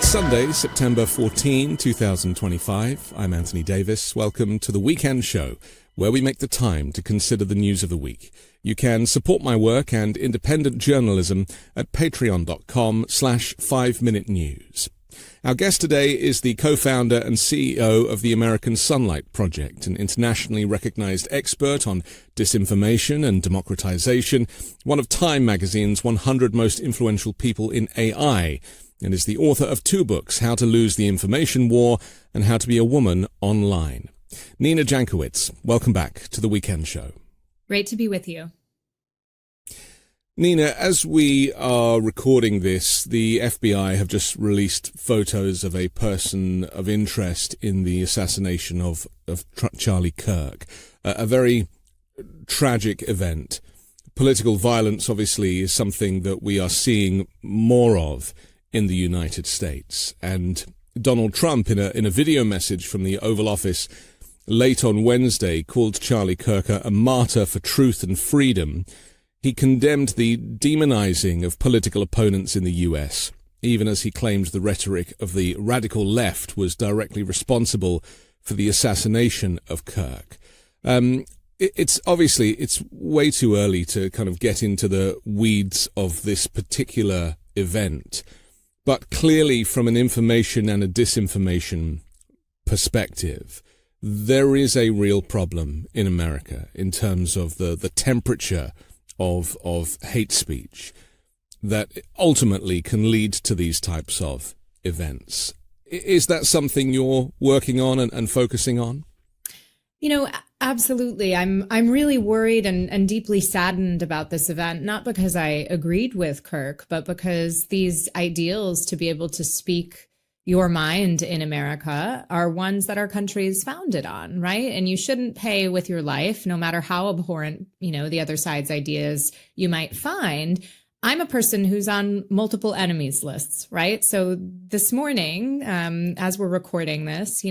Sunday, September 14, 2025. I'm Anthony Davis. Welcome to the Weekend Show, where we make the time to consider the news of the week. You can support my work and independent journalism at patreon.com/5minutenews. Our guest today is the co-founder and CEO of the American Sunlight Project, an internationally recognized expert on disinformation and democratization, one of Time magazine's 100 most influential people in AI, and is the author of 2 books, How to Lose the Information War and How to Be a Woman Online. Nina Jankowicz, welcome back to the Weekend Show. Great to be with you. Nina, as we are recording this, the FBI have just released photos of a person of interest in the assassination of Charlie Kirk, a very tragic event. Political violence, obviously, is something that we are seeing more of in the United States. And Donald Trump, in a video message from the Oval Office late on Wednesday, called Charlie Kirk a martyr for truth and freedom. He condemned the demonizing of political opponents in the US, even as he claimed the rhetoric of the radical left was directly responsible for the assassination of Kirk. It's way too early to kind of get into the weeds of this particular event. But clearly, from an information and a disinformation perspective, there is a real problem in America in terms of the temperature of hate speech that ultimately can lead to these types of events. Is that something you're working on and focusing on? You know, absolutely. I'm really worried and deeply saddened about this event, not because I agreed with Kirk, but because these ideals to be able to speak your mind in America are ones that our country is founded on, right? And you shouldn't pay with your life, no matter how abhorrent, the other side's ideas you might find. I'm a person who's on multiple enemies lists, right? So this morning, as we're recording this,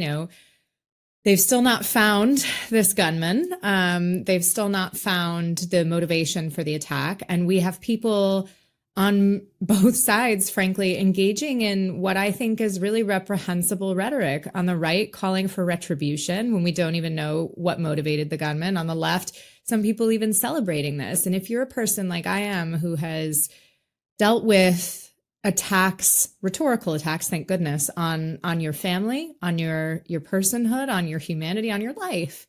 they've still not found this gunman. They've still not found the motivation for the attack. And we have people on both sides, frankly, engaging in what I think is really reprehensible rhetoric. On the right, calling for retribution when we don't even know what motivated the gunman. On the left, some people even celebrating this. And if you're a person like I am who has dealt with attacks, rhetorical attacks, thank goodness, on your family, on your personhood, on your humanity, on your life,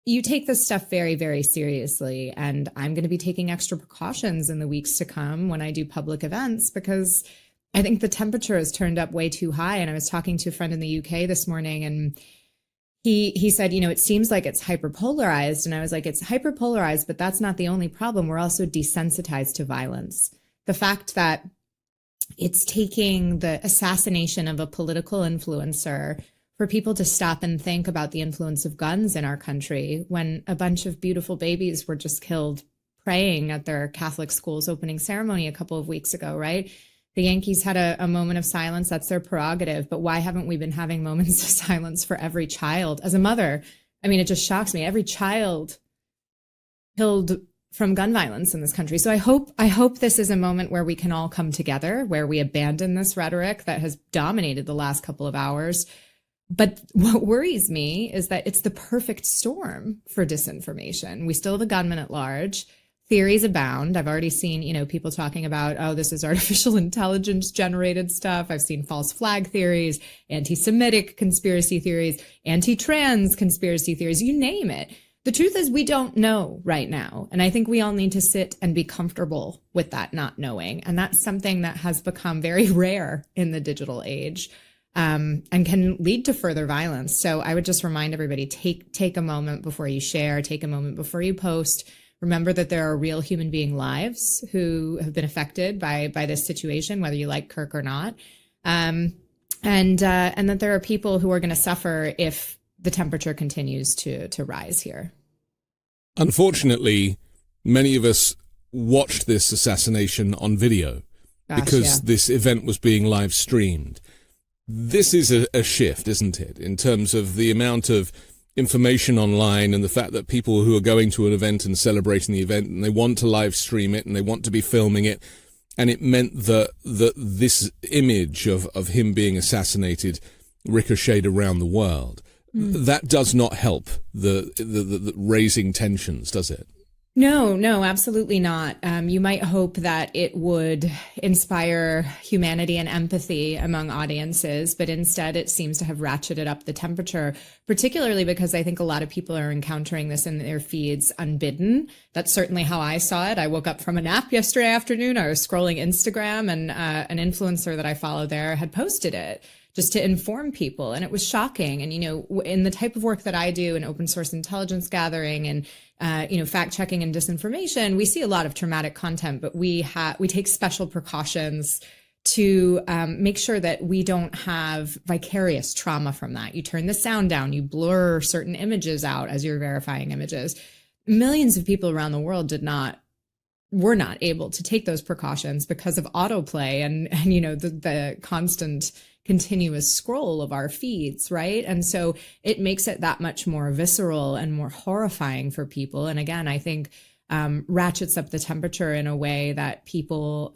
you take this stuff very, very seriously. And I'm going to be taking extra precautions in the weeks to come when I do public events, because I think the temperature has turned up way too high. And I was talking to a friend in the UK this morning, and he said, it seems like it's hyperpolarized. And I was like, it's hyperpolarized, but that's not the only problem. We're also desensitized to violence. The fact that it's taking the assassination of a political influencer for people to stop and think about the influence of guns in our country when a bunch of beautiful babies were just killed praying at their Catholic school's opening ceremony a couple of weeks ago, right? The Yankees had a moment of silence. That's their prerogative. But why haven't we been having moments of silence for every child? As a mother, it just shocks me. Every child killed from gun violence in this country. So I hope this is a moment where we can all come together, where we abandon this rhetoric that has dominated the last couple of hours. But what worries me is that it's the perfect storm for disinformation. We still have a gunman at large. Theories abound. I've already seen, people talking about, this is artificial intelligence generated stuff. I've seen false flag theories, anti-Semitic conspiracy theories, anti-trans conspiracy theories, you name it. The truth is we don't know right now. And I think we all need to sit and be comfortable with that not knowing. And that's something that has become very rare in the digital age. And can lead to further violence. So I would just remind everybody, take a moment before you share, take a moment before you post. Remember that there are real human being lives who have been affected by this situation, whether you like Kirk or not. And that there are people who are going to suffer if the temperature continues to rise here. Unfortunately, many of us watched this assassination on video because this event was being live streamed. This is a shift, isn't it, in terms of the amount of information online and the fact that people who are going to an event and celebrating the event and they want to live stream it and they want to be filming it and it meant that this image of him being assassinated ricocheted around the world. That does not help the raising tensions, does it? No, absolutely not. You might hope that it would inspire humanity and empathy among audiences, but instead it seems to have ratcheted up the temperature, particularly because I think a lot of people are encountering this in their feeds unbidden. That's certainly how I saw it. I woke up from a nap yesterday afternoon. I was scrolling Instagram, and an influencer that I follow there had posted it just to inform people. And it was shocking. And, in the type of work that I do in open source intelligence gathering and, fact checking and disinformation, we see a lot of traumatic content, but we take special precautions to make sure that we don't have vicarious trauma from that. You turn the sound down, you blur certain images out as you're verifying images. Millions of people around the world were not able to take those precautions because of autoplay and the constant continuous scroll of our feeds, right? And so it makes it that much more visceral and more horrifying for people. And again, I think ratchets up the temperature in a way that people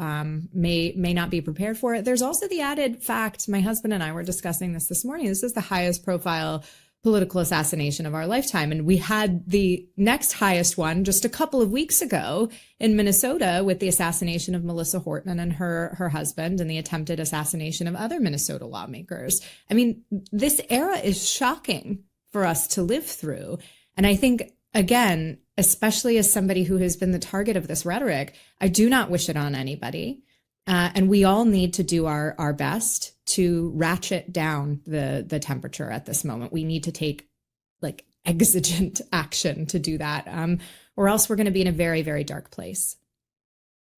may not be prepared for it. There's also the added fact, my husband and I were discussing this morning, this is the highest profile political assassination of our lifetime. And we had the next highest one just a couple of weeks ago in Minnesota with the assassination of Melissa Hortman and her husband, and the attempted assassination of other Minnesota lawmakers. I mean, this era is shocking for us to live through. And I think, again, especially as somebody who has been the target of this rhetoric, I do not wish it on anybody. And we all need to do our best to ratchet down the temperature at this moment. We need to take exigent action to do that, or else we're going to be in a very, very dark place.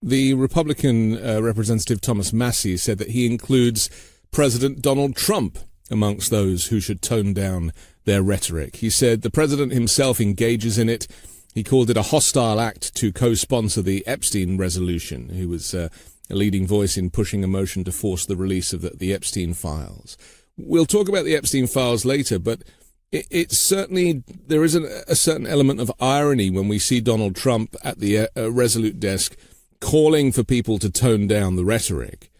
The Republican Representative Thomas Massie said that he includes President Donald Trump amongst those who should tone down their rhetoric. He said the president himself engages in it. He called it a hostile act to co-sponsor the Epstein resolution, who was a leading voice in pushing a motion to force the release of the Epstein files. We'll talk about the Epstein files later, but it's certainly, there is a certain element of irony when we see Donald Trump at the Resolute desk calling for people to tone down the rhetoric,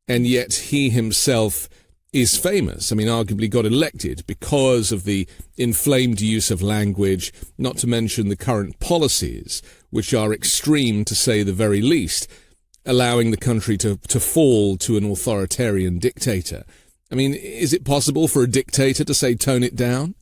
and yet he himself is famous. I mean, arguably got elected because of the inflamed use of language, not to mention the current policies, which are extreme to say the very least, allowing the country to fall to an authoritarian dictator. I mean, is it possible for a dictator to say tone it down?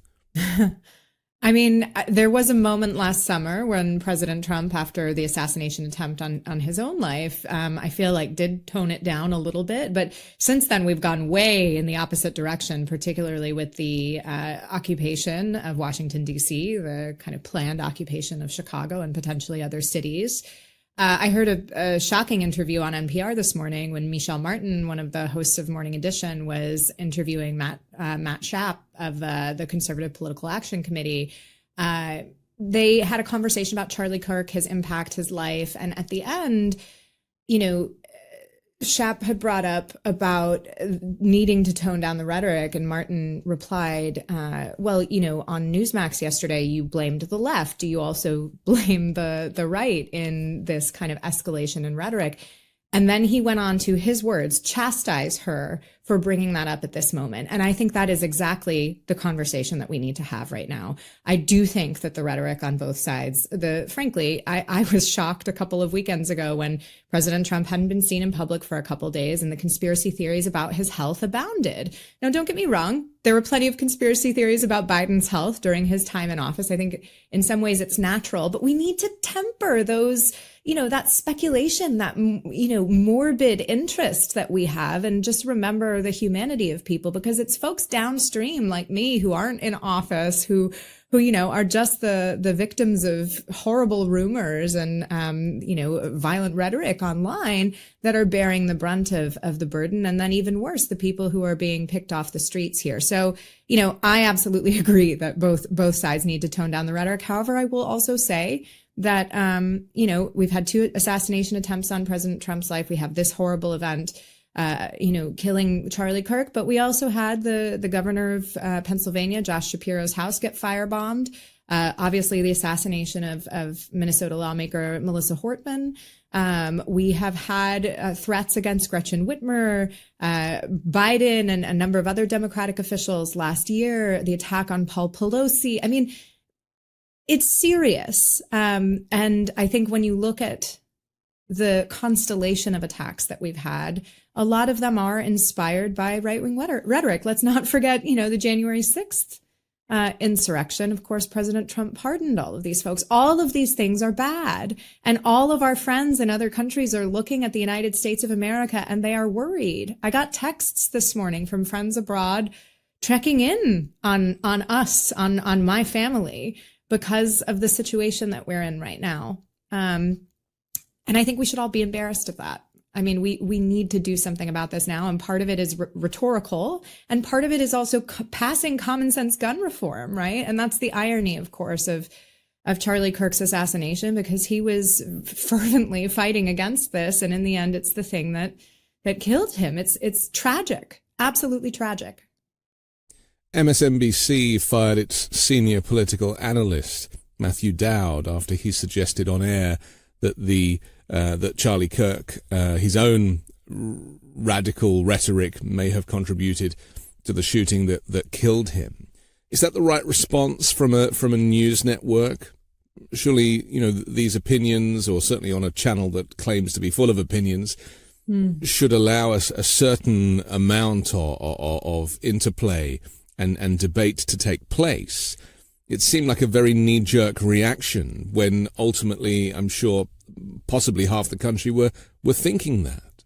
I mean, there was a moment last summer when President Trump, after the assassination attempt on his own life, I feel like did tone it down a little bit. But since then, we've gone way in the opposite direction, particularly with the occupation of Washington, D.C., the kind of planned occupation of Chicago and potentially other cities. I heard a shocking interview on NPR this morning when Michelle Martin, one of the hosts of Morning Edition, was interviewing Matt Schaap of the Conservative Political Action Committee. They had a conversation about Charlie Kirk, his impact, his life. And at the end, Schaap had brought up about needing to tone down the rhetoric, and Martin replied, well, on Newsmax yesterday, you blamed the left. Do you also blame the right in this kind of escalation in rhetoric? And then he went on to, his words, chastise her for bringing that up at this moment. And I think that is exactly the conversation that we need to have right now. I do think that the rhetoric on both sides, frankly, I was shocked a couple of weekends ago when President Trump hadn't been seen in public for a couple of days and the conspiracy theories about his health abounded. Now, don't get me wrong. There were plenty of conspiracy theories about Biden's health during his time in office. I think in some ways it's natural, but we need to temper those, that speculation, that, morbid interest that we have, and just remember the humanity of people, because it's folks downstream like me who aren't in office, who are just the victims of horrible rumors and, violent rhetoric online that are bearing the brunt of the burden. And then even worse, the people who are being picked off the streets here. So, I absolutely agree that both sides need to tone down the rhetoric. However, I will also say that, we've had 2 assassination attempts on President Trump's life. We have this horrible event, killing Charlie Kirk, but we also had the governor of Pennsylvania, Josh Shapiro's house, get firebombed. Obviously, the assassination of Minnesota lawmaker Melissa Hortman. We have had threats against Gretchen Whitmer, Biden, and a number of other Democratic officials last year, the attack on Paul Pelosi. I mean, it's serious. And I think when you look at the constellation of attacks that we've had, a lot of them are inspired by right-wing rhetoric. Let's not forget, the January 6th insurrection. Of course, President Trump pardoned all of these folks. All of these things are bad. And all of our friends in other countries are looking at the United States of America and they are worried. I got texts this morning from friends abroad checking in on us, on my family, because of the situation that we're in right now. And I think we should all be embarrassed of that. I mean, we need to do something about this now. And part of it is rhetorical. And part of it is also passing common sense gun reform, right? And that's the irony, of course, of Charlie Kirk's assassination, because he was fervently fighting against this. And in the end, it's the thing that killed him. It's tragic, absolutely tragic. MSNBC fired its senior political analyst, Matthew Dowd, after he suggested on air that Charlie Kirk, his own radical rhetoric, may have contributed to the shooting that killed him. Is that the right response from a news network? Surely, these opinions, or certainly on a channel that claims to be full of opinions, should allow us a certain amount of interplay and debate to take place. It seemed like a very knee-jerk reaction when ultimately, I'm sure, possibly half the country were thinking that.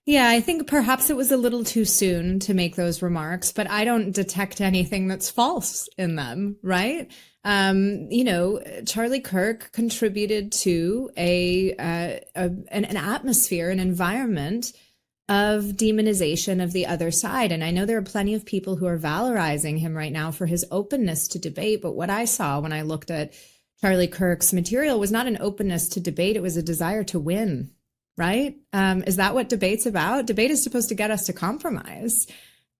Yeah, I think perhaps it was a little too soon to make those remarks, but I don't detect anything that's false in them, right? Charlie Kirk contributed to an atmosphere, an environment of demonization of the other side. And I know there are plenty of people who are valorizing him right now for his openness to debate. But what I saw when I looked at Charlie Kirk's material was not an openness to debate. It was a desire to win, right? Is that what debate's about? Debate is supposed to get us to compromise.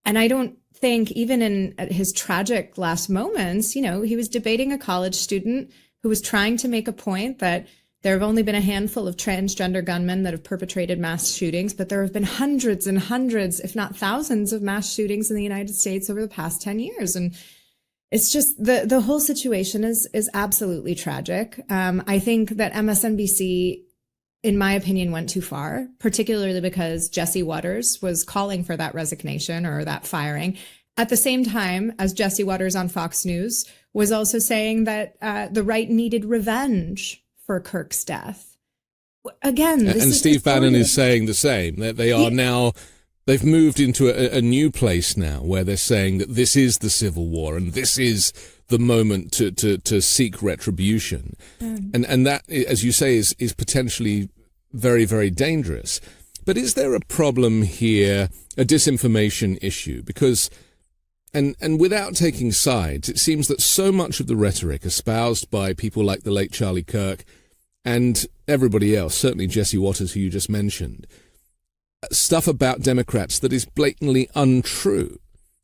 And I don't think even in his tragic last moments, he was debating a college student who was trying to make a point that there have only been a handful of transgender gunmen that have perpetrated mass shootings, but there have been hundreds and hundreds, if not thousands, of mass shootings in the United States over the past 10 years. And it's just the whole situation is absolutely tragic. I think that MSNBC, in my opinion, went too far, particularly because Jesse Waters was calling for that resignation or that firing at the same time as Jesse Waters on Fox News was also saying that the right needed revenge for Kirk's death. Again, and Steve Bannon is saying the same. That they are now, they've moved into a new place now where they're saying that this is the civil war and this is the moment to seek retribution. And that, as you say, is potentially very, very dangerous. But is there a problem here, a disinformation issue? Because, and without taking sides, it seems that so much of the rhetoric espoused by people like the late Charlie Kirk and everybody else, certainly Jesse Waters, who you just mentioned, stuff about Democrats that is blatantly untrue.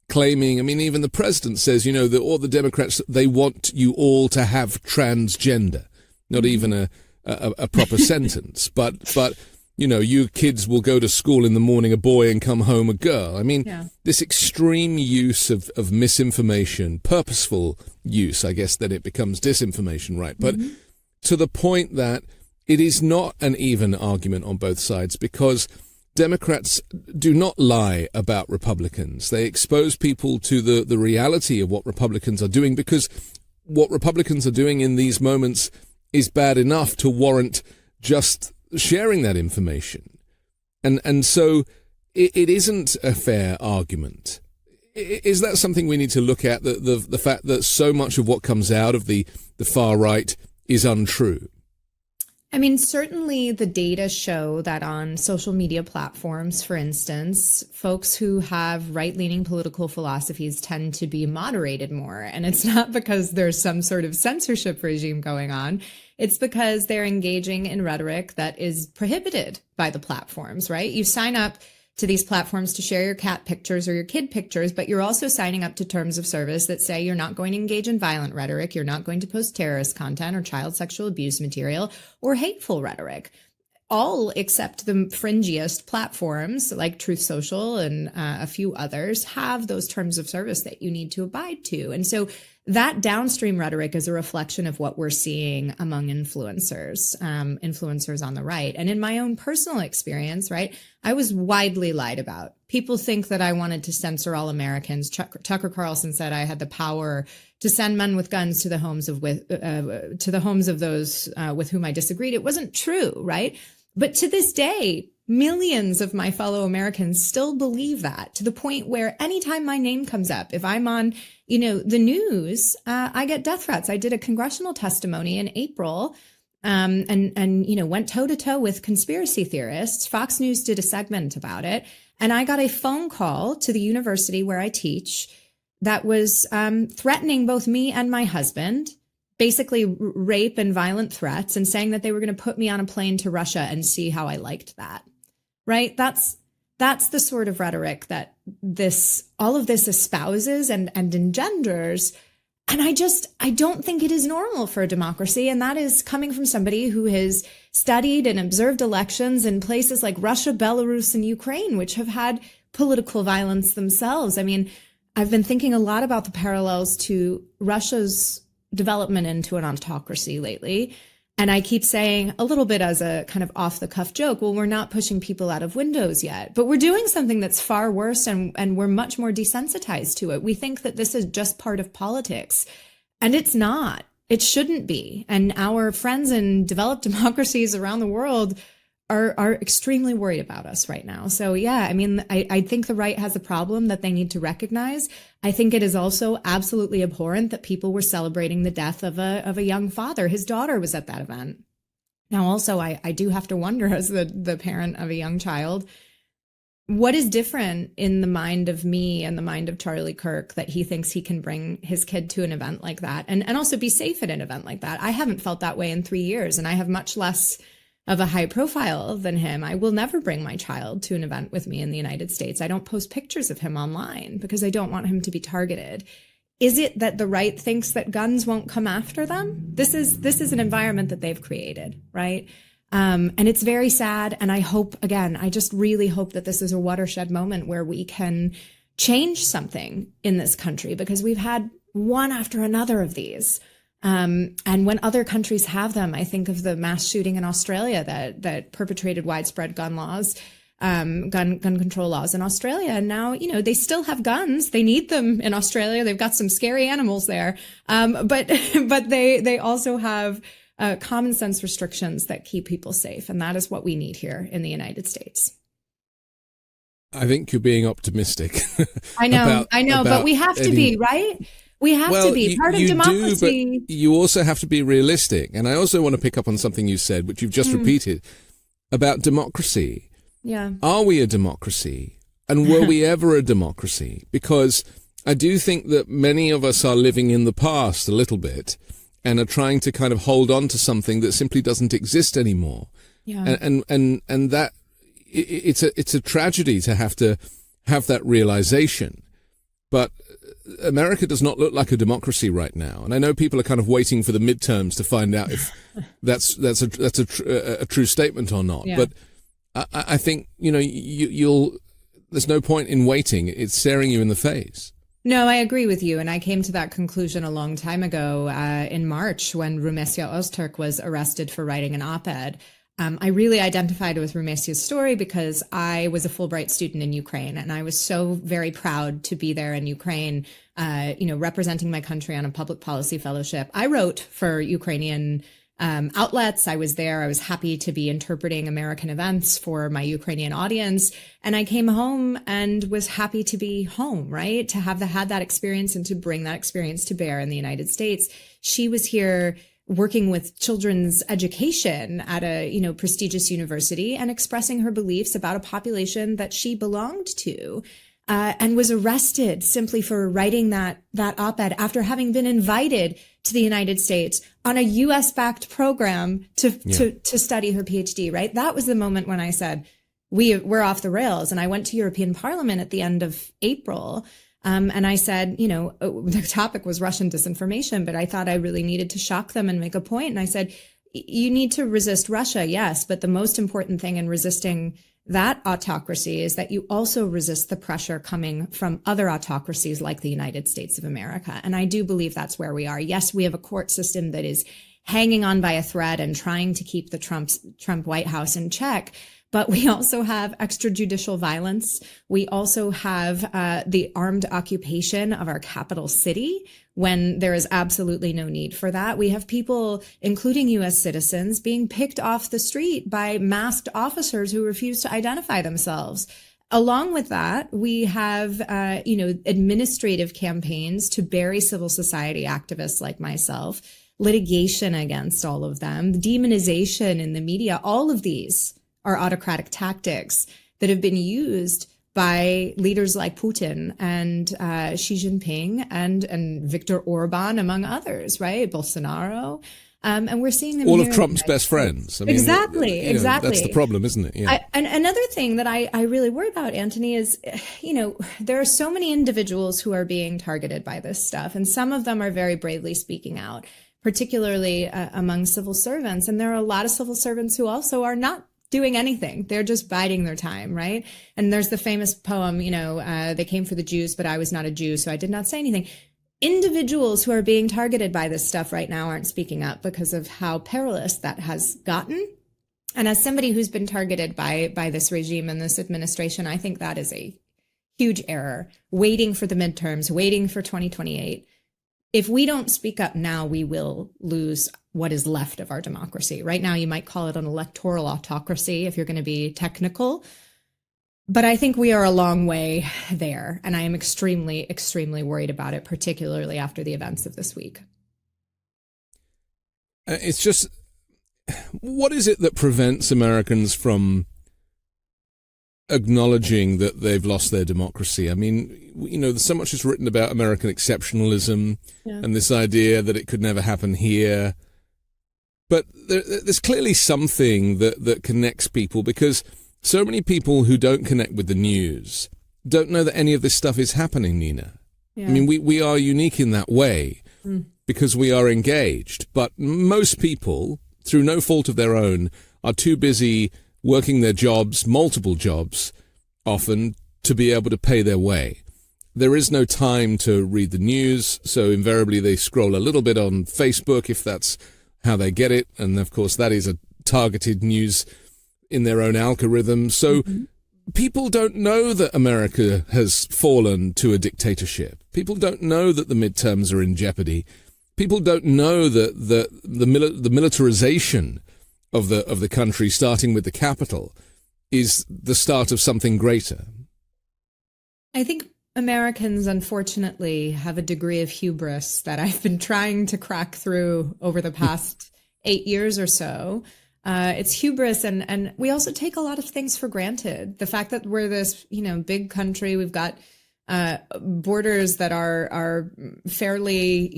Claiming, I mean, even the president says, that all the Democrats, they want you all to have transgender. Not even a proper sentence, but you kids will go to school in the morning a boy and come home a girl. I mean, This extreme use of misinformation, purposeful use, I guess then it becomes disinformation, right? But to the point that it is not an even argument on both sides, because Democrats do not lie about Republicans. They expose people to the reality of what Republicans are doing, because what Republicans are doing in these moments is bad enough to warrant just sharing that information. And so it isn't a fair argument. Is that something we need to look at, the fact that so much of what comes out of the far right is untrue? I mean, certainly the data show that on social media platforms, for instance, folks who have right-leaning political philosophies tend to be moderated more. And it's not because there's some sort of censorship regime going on. It's because they're engaging in rhetoric that is prohibited by the platforms, right? You sign up to these platforms to share your cat pictures or your kid pictures, but you're also signing up to terms of service that say you're not going to engage in violent rhetoric, you're not going to post terrorist content or child sexual abuse material or hateful rhetoric. All except the fringiest platforms like Truth Social and a few others have those terms of service that you need to abide to. And so that downstream rhetoric is a reflection of what we're seeing among influencers on the right. And in my own personal experience, right, I was widely lied about. People think that I wanted to censor all Americans. Tucker Carlson said I had the power to send men with guns to the homes of those with whom I disagreed. It wasn't true, right? But to this day, millions of my fellow Americans still believe that, to the point where anytime my name comes up, if I'm on, the news, I get death threats. I did a congressional testimony in April, and went toe to toe with conspiracy theorists. Fox News did a segment about it, and I got a phone call to the university where I teach that was threatening both me and my husband. Basically rape and violent threats, and saying that they were going to put me on a plane to Russia and see how I liked that, right? That's the sort of rhetoric that all of this espouses and engenders. And I don't think it is normal for a democracy. And that is coming from somebody who has studied and observed elections in places like Russia, Belarus, and Ukraine, which have had political violence themselves. I mean, I've been thinking a lot about the parallels to Russia's development into an autocracy lately. And I keep saying, a little bit as a kind of off the cuff joke, well, we're not pushing people out of windows yet, but we're doing something that's far worse, and we're much more desensitized to it. We think that this is just part of politics, and it's not. It shouldn't be. And our friends in developed democracies around the world are extremely worried about us right now. So yeah, I mean, I think the right has a problem that they need to recognize. I think it is also absolutely abhorrent that people were celebrating the death of a young father. His daughter was at that event. Now, also, I do have to wonder, as the parent of a young child, what is different in the mind of me and the mind of Charlie Kirk that he thinks he can bring his kid to an event like that and also be safe at an event like that? I haven't felt that way in 3 years, and I have much less of a high profile than him. I will never bring my child to an event with me in the United States. I don't post pictures of him online because I don't want him to be targeted. Is it that the right thinks that guns won't come after them? This is an environment that they've created, right? And it's very sad. And I just really hope that this is a watershed moment where we can change something in this country, because we've had one after another of these. And when other countries have them, I think of the mass shooting in Australia that perpetrated widespread gun control laws in Australia. And now, they still have guns. They need them in Australia. They've got some scary animals there. But they also have common sense restrictions that keep people safe. And that is what we need here in the United States. I think you're being optimistic. I know, but we have to be, right? We have to be part of democracy. Do, but you also have to be realistic. And I also want to pick up on something you said, which you've just repeated, about democracy. Yeah. Are we a democracy? And were we ever a democracy? Because I do think that many of us are living in the past a little bit and are trying to kind of hold on to something that simply doesn't exist anymore. Yeah. And that it's a tragedy to have that realization. But America does not look like a democracy right now, and I know people are kind of waiting for the midterms to find out if that's a true statement or not. Yeah. But I think there's no point in waiting; it's staring you in the face. No, I agree with you, and I came to that conclusion a long time ago in March when Rumesia Öztürk was arrested for writing an op-ed. I really identified with Rumesia's story because I was a Fulbright student in Ukraine, and I was so very proud to be there in Ukraine, representing my country on a public policy fellowship. I wrote for Ukrainian outlets. I was there. I was happy to be interpreting American events for my Ukrainian audience. And I came home and was happy to be home, right? To have had that experience and to bring that experience to bear in the United States. She was here working with children's education at a, prestigious university and expressing her beliefs about a population that she belonged to, and was arrested simply for writing that op-ed after having been invited to the United States on a US-backed program to study her PhD, right? That was the moment when I said, we're off the rails. And I went to European Parliament at the end of April. And I said, the topic was Russian disinformation, but I thought I really needed to shock them and make a point. And I said, you need to resist Russia, yes, but the most important thing in resisting that autocracy is that you also resist the pressure coming from other autocracies like the United States of America. And I do believe that's where we are. Yes, we have a court system that is hanging on by a thread and trying to keep the Trump White House in check. But we also have extrajudicial violence. We also have the armed occupation of our capital city when there is absolutely no need for that. We have people, including U.S. citizens, being picked off the street by masked officers who refuse to identify themselves. Along with that, we have, administrative campaigns to bury civil society activists like myself, litigation against all of them, demonization in the media. All of these are autocratic tactics that have been used by leaders like Putin and Xi Jinping and Viktor Orban, among others, right? Bolsonaro. And we're seeing them all of Trump's best friends. I mean, exactly. That's the problem, isn't it? Yeah. And another thing that I really worry about, Anthony, is, there are so many individuals who are being targeted by this stuff, and some of them are very bravely speaking out, particularly among civil servants. And there are a lot of civil servants who also are not doing anything. They're just biding their time, right? And there's the famous poem, they came for the Jews, but I was not a Jew, so I did not say anything. Individuals who are being targeted by this stuff right now aren't speaking up because of how perilous that has gotten. And as somebody who's been targeted by this regime and this administration, I think that is a huge error. Waiting for the midterms, waiting for 2028. If we don't speak up now, we will lose what is left of our democracy. Right now, you might call it an electoral autocracy if you're going to be technical. But I think we are a long way there. And I am extremely, extremely worried about it, particularly after the events of this week. It's just, what is it that prevents Americans from acknowledging that they've lost their democracy? I mean, there's so much is written about American exceptionalism and this idea that it could never happen here. But there's clearly something that connects people, because so many people who don't connect with the news don't know that any of this stuff is happening, Nina. Yeah. I mean, we are unique in that way because we are engaged. But most people, through no fault of their own, are too busy working their jobs, multiple jobs, often, to be able to pay their way. There is no time to read the news, so invariably they scroll a little bit on Facebook if that's how they get it. And of course, that is a targeted news in their own algorithm. So people don't know that America has fallen to a dictatorship. People don't know that the midterms are in jeopardy. People don't know that the militarization of the country, starting with the capital, is the start of something greater. I think Americans, unfortunately, have a degree of hubris that I've been trying to crack through over the past 8 years or so. It's hubris, and we also take a lot of things for granted. The fact that we're this, big country, we've got borders that are fairly,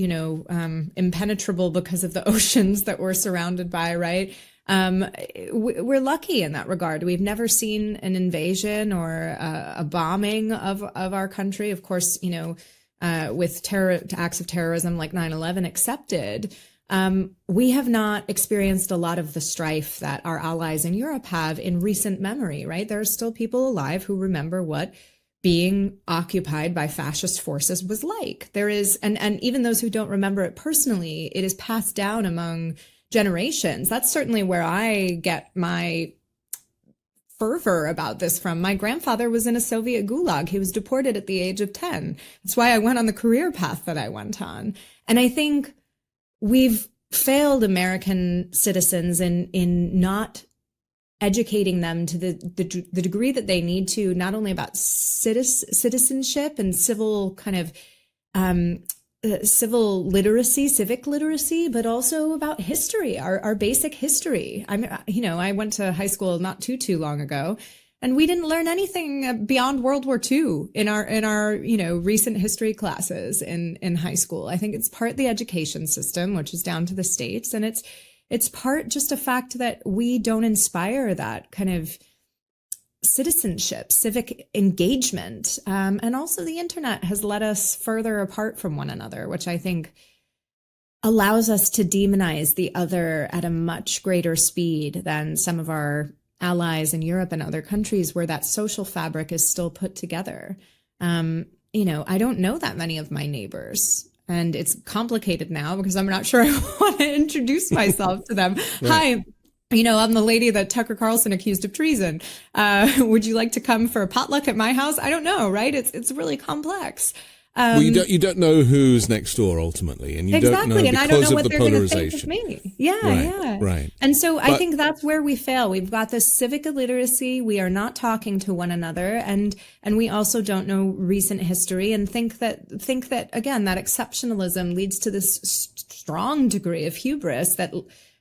impenetrable because of the oceans that we're surrounded by, right? We're lucky in that regard. We've never seen an invasion or a bombing of our country. Of course, with acts of terrorism like 9/11 accepted, we have not experienced a lot of the strife that our allies in Europe have in recent memory, right? There are still people alive who remember what being occupied by fascist forces was like. There is, and even those who don't remember it personally, it is passed down among generations. That's certainly where I get my fervor about this from. My grandfather was in a Soviet gulag. He was deported at the age of 10. That's why I went on the career path that I went on. And I think we've failed American citizens in not educating them to the degree that they need to, not only about citizenship and civil kind of civil literacy, civic literacy, but also about history, our basic history. I went to high school not too long ago, and we didn't learn anything beyond World War II in our recent history classes in high school. I think it's part the education system, which is down to the states, and it's part just a fact that we don't inspire that kind of citizenship, civic engagement. And also the internet has led us further apart from one another, which I think allows us to demonize the other at a much greater speed than some of our allies in Europe and other countries where that social fabric is still put together. I don't know that many of my neighbors. And it's complicated now because I'm not sure I want to introduce myself to them. Right. Hi, I'm the lady that Tucker Carlson accused of treason. Would you like to come for a potluck at my house? I don't know, right? It's really complex. Well, you don't know who's next door ultimately, and you don't know because and I don't know what the they're going to polarization. think of me. Yeah. Right. And so I think that's where we fail. We've got this civic illiteracy. We are not talking to one another, and we also don't know recent history, and think that again that exceptionalism leads to this strong degree of hubris that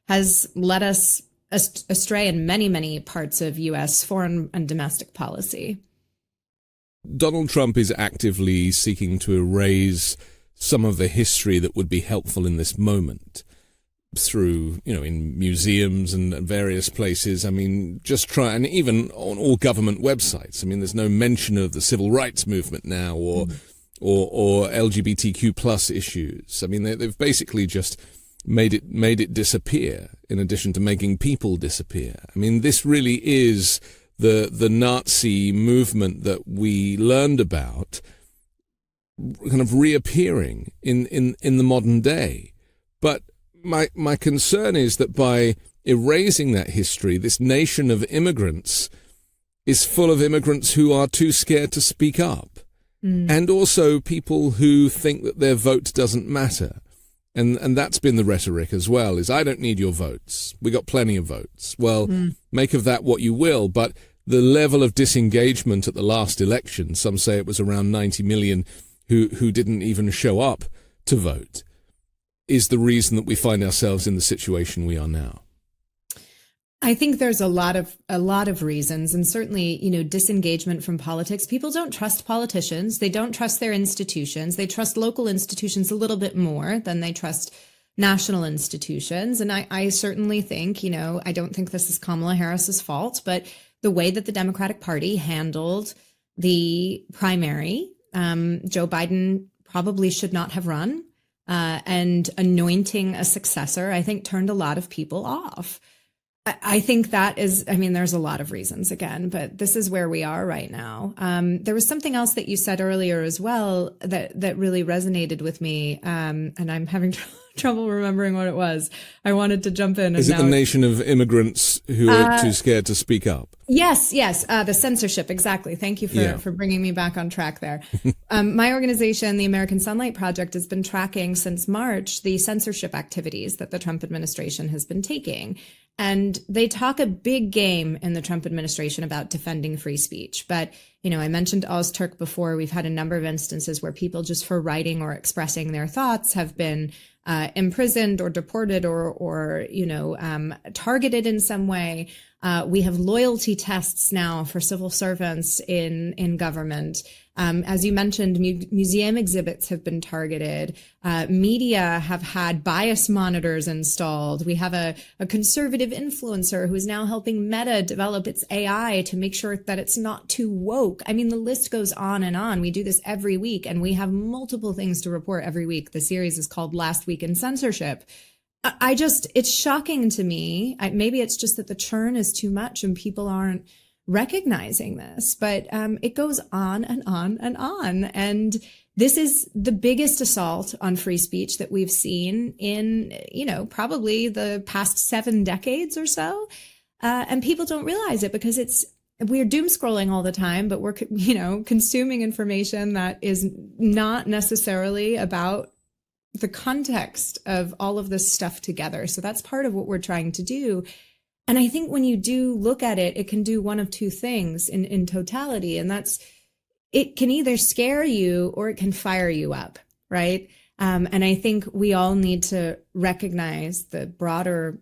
has led us astray in many parts of U.S. foreign and domestic policy. Donald Trump is actively seeking to erase some of the history that would be helpful in this moment through, in museums and various places. I mean, and even on all government websites. I mean, there's no mention of the civil rights movement now or LGBTQ plus issues. I mean, they've basically just made it disappear in addition to making people disappear. I mean, this really is the Nazi movement that we learned about kind of reappearing in the modern day. But my concern is that by erasing that history, this nation of immigrants is full of immigrants who are too scared to speak up. And also people who think that their vote doesn't matter. And that's been the rhetoric as well, is I don't need your votes. We got plenty of votes. Well, make of that what you will, but the level of disengagement at the last election, some say it was around 90 million who didn't even show up to vote, is the reason that we find ourselves in the situation we are now. I think there's a lot of reasons, and certainly, disengagement from politics. People don't trust politicians. They don't trust their institutions. They trust local institutions a little bit more than they trust national institutions. And I certainly think, I don't think this is Kamala Harris's fault, but the way that the Democratic Party handled the primary, Joe Biden probably should not have run, and anointing a successor, I think, turned a lot of people off. I think that is, there's a lot of reasons again, but this is where we are right now. There was something else that you said earlier as well that really resonated with me. And I'm having trouble remembering what it was. I wanted to jump in. Is it the nation of immigrants who are too scared to speak up? Yes. The censorship. Exactly. Thank you for bringing me back on track there. My organization, the American Sunlight Project, has been tracking since March the censorship activities that the Trump administration has been taking. And they talk a big game in the Trump administration about defending free speech. But, I mentioned Ozturk before. We've had a number of instances where people just for writing or expressing their thoughts have been imprisoned or deported or targeted in some way. We have loyalty tests now for civil servants in government. As you mentioned, museum exhibits have been targeted. Media have had bias monitors installed. We have a conservative influencer who is now helping Meta develop its AI to make sure that it's not too woke. The list goes on and on. We do this every week, and we have multiple things to report every week. The series is called Last Week in Censorship. It's shocking to me. Maybe it's just that the churn is too much and people aren't recognizing this, but it goes on and on and on. And this is the biggest assault on free speech that we've seen in, probably the past 7 decades or so. And people don't realize it because we're doom scrolling all the time, but we're, consuming information that is not necessarily about the context of all of this stuff together. So that's part of what we're trying to do. And I think when you do look at it, it can do one of two things in totality. And that's, it can either scare you or it can fire you up, right? And I think we all need to recognize the broader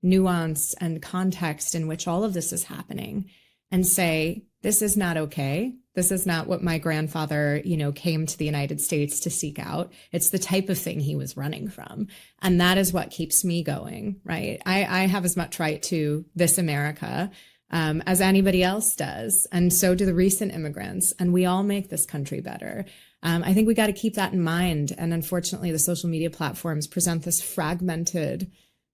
nuance and context in which all of this is happening and say, this is not okay. This is not what my grandfather, came to the United States to seek out. It's the type of thing he was running from. And that is what keeps me going, right? I have as much right to this America as anybody else does. And so do the recent immigrants. And we all make this country better. I think we got to keep that in mind. And unfortunately, the social media platforms present this fragmented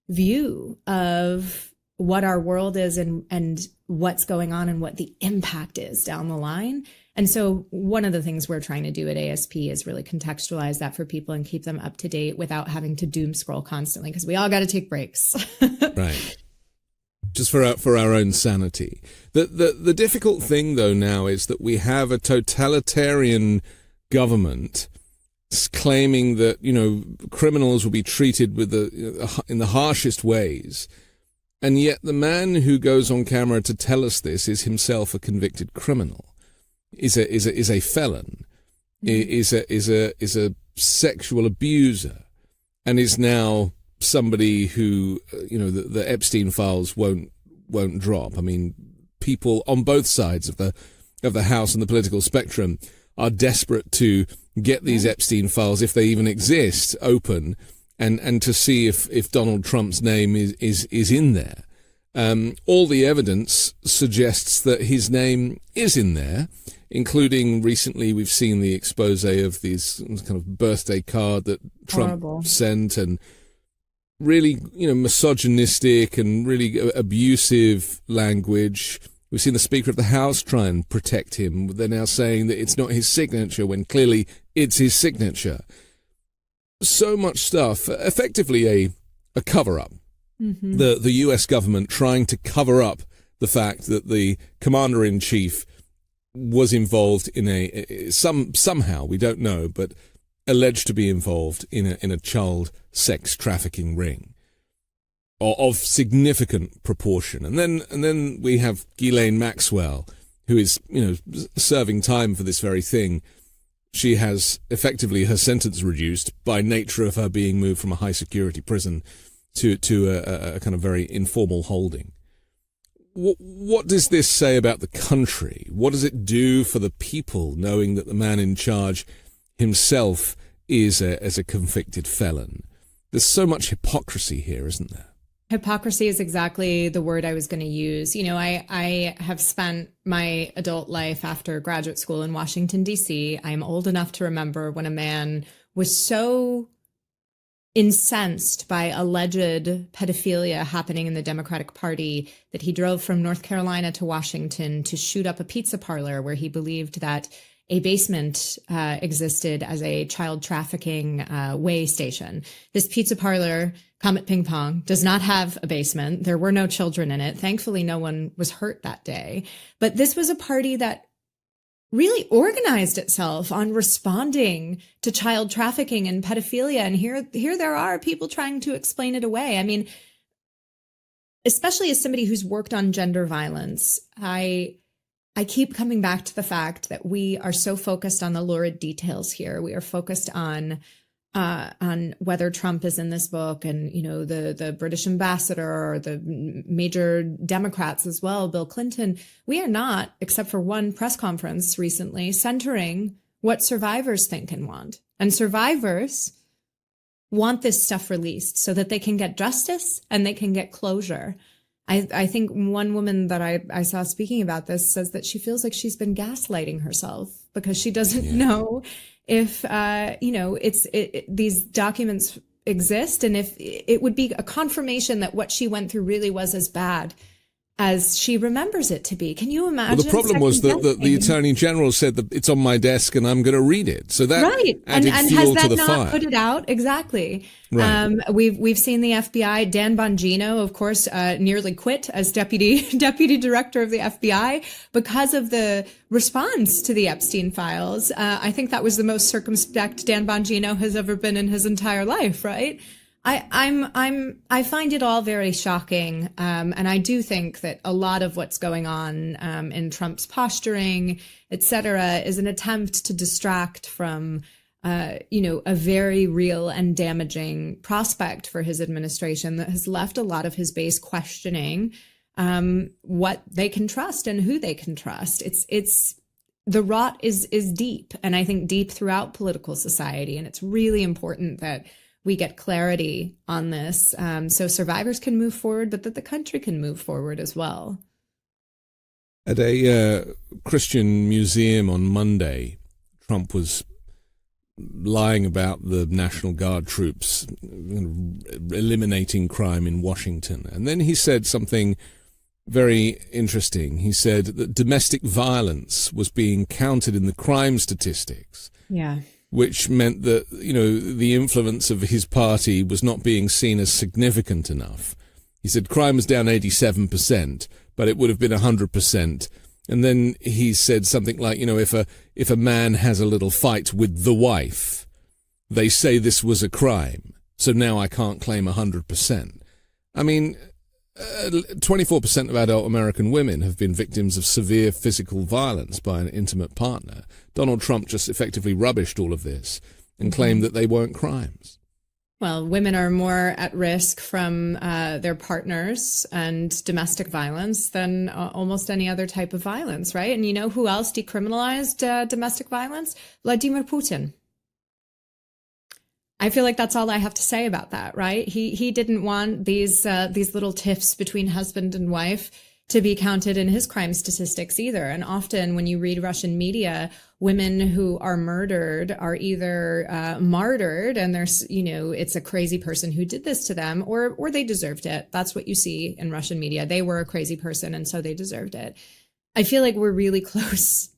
view of what our world is and what's going on and what the impact is down the line. And so one of the things we're trying to do at ASP is really contextualize that for people and keep them up to date without having to doom scroll constantly, because we all got to take breaks. Right. Just for our own sanity. The difficult thing, though, now is that we have a totalitarian government claiming that, criminals will be treated with in the harshest ways. And yet the man who goes on camera to tell us this is himself a convicted criminal, is a felon, is a sexual abuser, and is now somebody who, the Epstein files won't drop. I mean, people on both sides of the House and the political spectrum are desperate to get these Epstein files, if they even exist, open, and to see if Donald Trump's name is in there. All the evidence suggests that his name is in there, including recently we've seen the expose of these kind of birthday card that Trump sent, and really, misogynistic and really abusive language. We've seen the Speaker of the House try and protect him. They're now saying that it's not his signature when clearly it's his signature. So much stuff, effectively a cover-up. Mm-hmm. The US government trying to cover up the fact that the commander-in-chief was involved in somehow, we don't know, but alleged to be involved in a child sex trafficking ring of significant proportion. And then we have Ghislaine Maxwell, who is, serving time for this very thing. She has effectively her sentence reduced by nature of her being moved from a high security prison to a kind of very informal holding. What does this say about the country? What does it do for the people, knowing that the man in charge himself is as a convicted felon? There's so much hypocrisy here, isn't there? Hypocrisy is exactly the word I was going to use. I have spent my adult life after graduate school in Washington, D.C. I am old enough to remember when a man was so incensed by alleged pedophilia happening in the Democratic Party that he drove from North Carolina to Washington to shoot up a pizza parlor where he believed that a basement existed as a child trafficking way station. This pizza parlor, Comet Ping Pong, does not have a basement. There were no children in it. Thankfully, no one was hurt that day. But this was a party that really organized itself on responding to child trafficking and pedophilia. And here there are people trying to explain it away. I mean, especially as somebody who's worked on gender violence, I keep coming back to the fact that we are so focused on the lurid details here. We are focused on whether Trump is in this book, and the British ambassador or the major Democrats as well, Bill Clinton. We are not, except for one press conference recently, centering what survivors think and want. And survivors want this stuff released so that they can get justice and they can get closure. I think one woman that I saw speaking about this says that she feels like she's been gaslighting herself because she doesn't know if, these documents exist, and if it would be a confirmation that what she went through really was as bad as she remembers it to be. Can you imagine? Well, the problem was that the Attorney General said that it's on my desk and I'm going to read it. So that added fuel to the fire. And has that not put it out? Exactly. Right. We've seen the FBI, Dan Bongino, of course, nearly quit as deputy director of the FBI because of the response to the Epstein files. I think that was the most circumspect Dan Bongino has ever been in his entire life, right? I find it all very shocking, and I do think that a lot of what's going on in Trump's posturing, et cetera, is an attempt to distract from, a very real and damaging prospect for his administration that has left a lot of his base questioning what they can trust and who they can trust. It's the rot is deep, and I think deep throughout political society, and it's really important that we get clarity on this so survivors can move forward, but that the country can move forward as well. At a Christian museum on Monday, Trump was lying about the National Guard troops eliminating crime in Washington. And then he said something very interesting. He said that domestic violence was being counted in the crime statistics. Yeah. Which meant that, the influence of his party was not being seen as significant enough. He said crime was down 87%, but it would have been 100%. And then he said something like, if a man has a little fight with the wife, they say this was a crime, so now I can't claim 100%. I mean, 24% of adult American women have been victims of severe physical violence by an intimate partner. Donald Trump just effectively rubbished all of this and claimed that they weren't crimes. Well, women are more at risk from their partners and domestic violence than almost any other type of violence, right? And you know who else decriminalized domestic violence? Vladimir Putin. I feel like that's all I have to say about that, right? He didn't want these little tiffs between husband and wife to be counted in his crime statistics either. And often when you read Russian media, women who are murdered are either martyred, and there's, it's a crazy person who did this to them, or they deserved it. That's what you see in Russian media. They were a crazy person, and so they deserved it. I feel like we're really close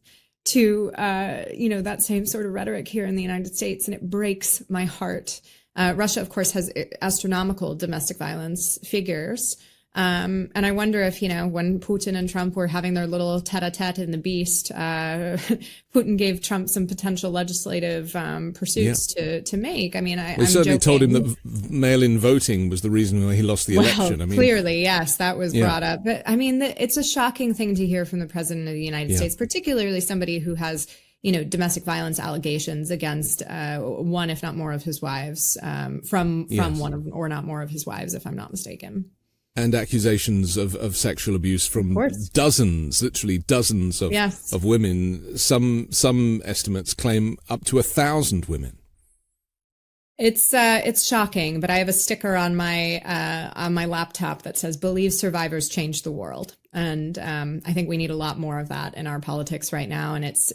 to, that same sort of rhetoric here in the United States, and it breaks my heart. Russia, of course, has astronomical domestic violence figures. And I wonder if, when Putin and Trump were having their little tete-a-tete in the Beast, Putin gave Trump some potential legislative pursuits to make. I mean, we certainly told him that mail-in voting was the reason why he lost the election. Clearly, yes, that was brought up. But I mean, it's a shocking thing to hear from the president of the United States, particularly somebody who has, domestic violence allegations against one, if not more, of his wives, from one of, or not more of his wives, if I'm not mistaken. And accusations of sexual abuse from dozens, literally dozens of women. Some estimates claim up to 1,000 women. It's shocking, but I have a sticker on my laptop that says "Believe survivors change the world," and I think we need a lot more of that in our politics right now. And it's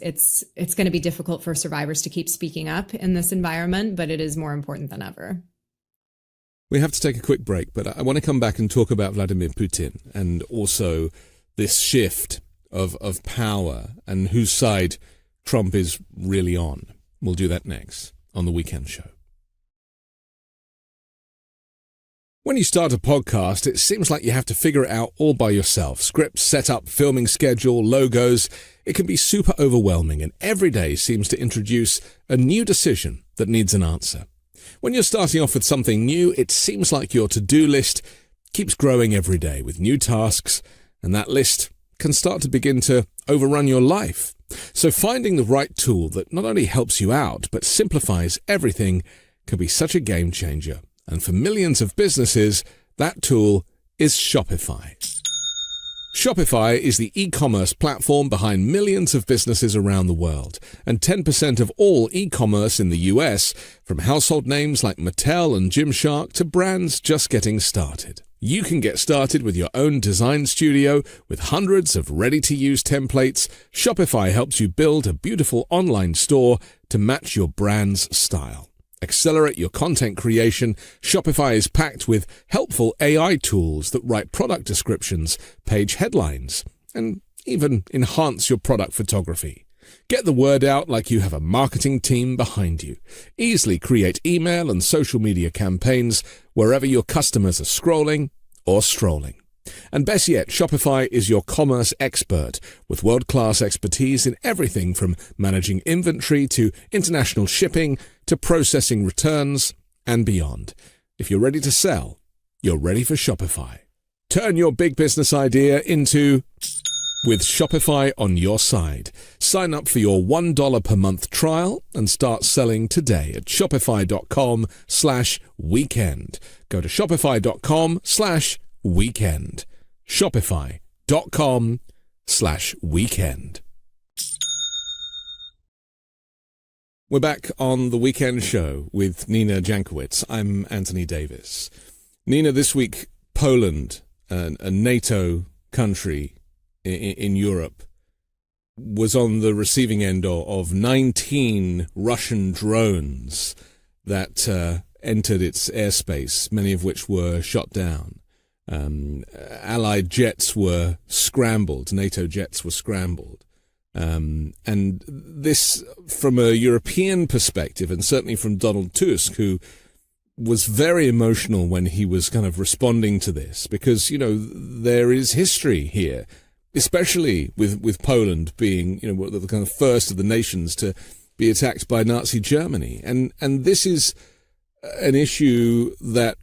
going to be difficult for survivors to keep speaking up in this environment, but it is more important than ever. We have to take a quick break, but I want to come back and talk about Vladimir Putin and also this shift of power and whose side Trump is really on. We'll do that next on The Weekend Show. When you start a podcast, it seems like you have to figure it out all by yourself. Script, setup, filming schedule, logos. It can be super overwhelming, and every day seems to introduce a new decision that needs an answer. When you're starting off with something new, it seems like your to-do list keeps growing every day with new tasks, and that list can start to begin to overrun your life. So finding the right tool that not only helps you out, but simplifies everything can be such a game changer. And for millions of businesses, that tool is Shopify. Shopify is the e-commerce platform behind millions of businesses around the world, and 10% of all e-commerce in the US, from household names like Mattel and Gymshark to brands just getting started. You can get started with your own design studio with hundreds of ready-to-use templates. Shopify helps you build a beautiful online store to match your brand's style. Accelerate your content creation. Shopify is packed with helpful AI tools that write product descriptions, page headlines, and even enhance your product photography. Get the word out like you have a marketing team behind you. Easily create email and social media campaigns wherever your customers are scrolling or strolling. And best yet, Shopify is your commerce expert with world-class expertise in everything from managing inventory to international shipping to processing returns and beyond. If you're ready to sell, you're ready for Shopify. Turn your big business idea into with Shopify on your side. Sign up for your $1 per month trial and start selling today at shopify.com/weekend. Go to shopify.com/weekend. Shopify.com/weekend. We're back on The Weekend Show with Nina Jankowicz. I'm Anthony Davis. Nina, this week, Poland, a NATO country, in Europe was on the receiving end of 19 Russian drones that entered its airspace, many of which were shot down. Allied jets were scrambled, NATO jets were scrambled. And this, from a European perspective, and certainly from Donald Tusk, who was very emotional when he was kind of responding to this, because, there is history here, especially with Poland being, the kind of first of the nations to be attacked by Nazi Germany. And this is an issue that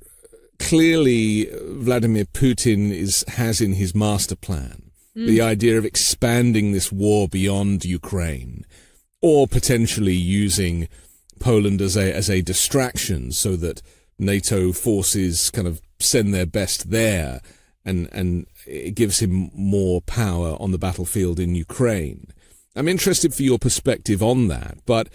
clearly Vladimir Putin has in his master plan. The idea of expanding this war beyond Ukraine, or potentially using Poland as a distraction so that NATO forces kind of send their best there, and it gives him more power on the battlefield in Ukraine. I'm interested for your perspective on that, but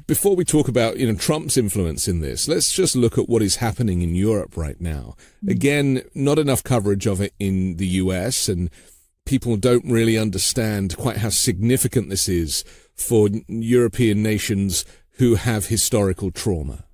before we talk about Trump's influence in this, let's just look at what is happening in Europe right now. Again, not enough coverage of it in the US, and people don't really understand quite how significant this is for European nations who have historical trauma.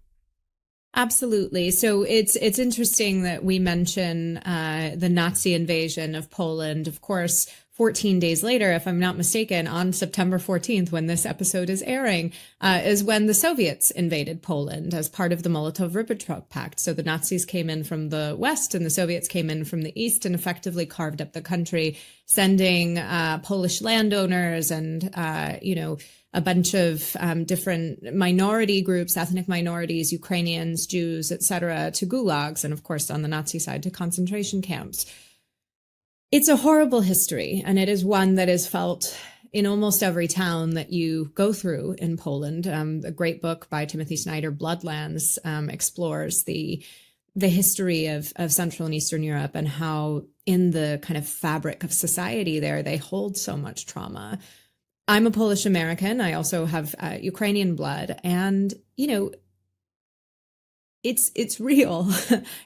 Absolutely. So it's interesting that we mention the Nazi invasion of Poland. Of course, 14 days later, if I'm not mistaken, on September 14th, when this episode is airing, is when the Soviets invaded Poland as part of the Molotov-Ribbentrop Pact. So the Nazis came in from the west and the Soviets came in from the east and effectively carved up the country, sending Polish landowners and, a bunch of different minority groups, ethnic minorities, Ukrainians, Jews, etc., to gulags, and of course on the Nazi side to concentration camps. It's a horrible history, and it is one that is felt in almost every town that you go through in Poland. A great book by Timothy Snyder, Bloodlands, explores the history of Central and Eastern Europe and how in the kind of fabric of society there, they hold so much trauma. I'm a Polish American. I also have Ukrainian blood, and it's real.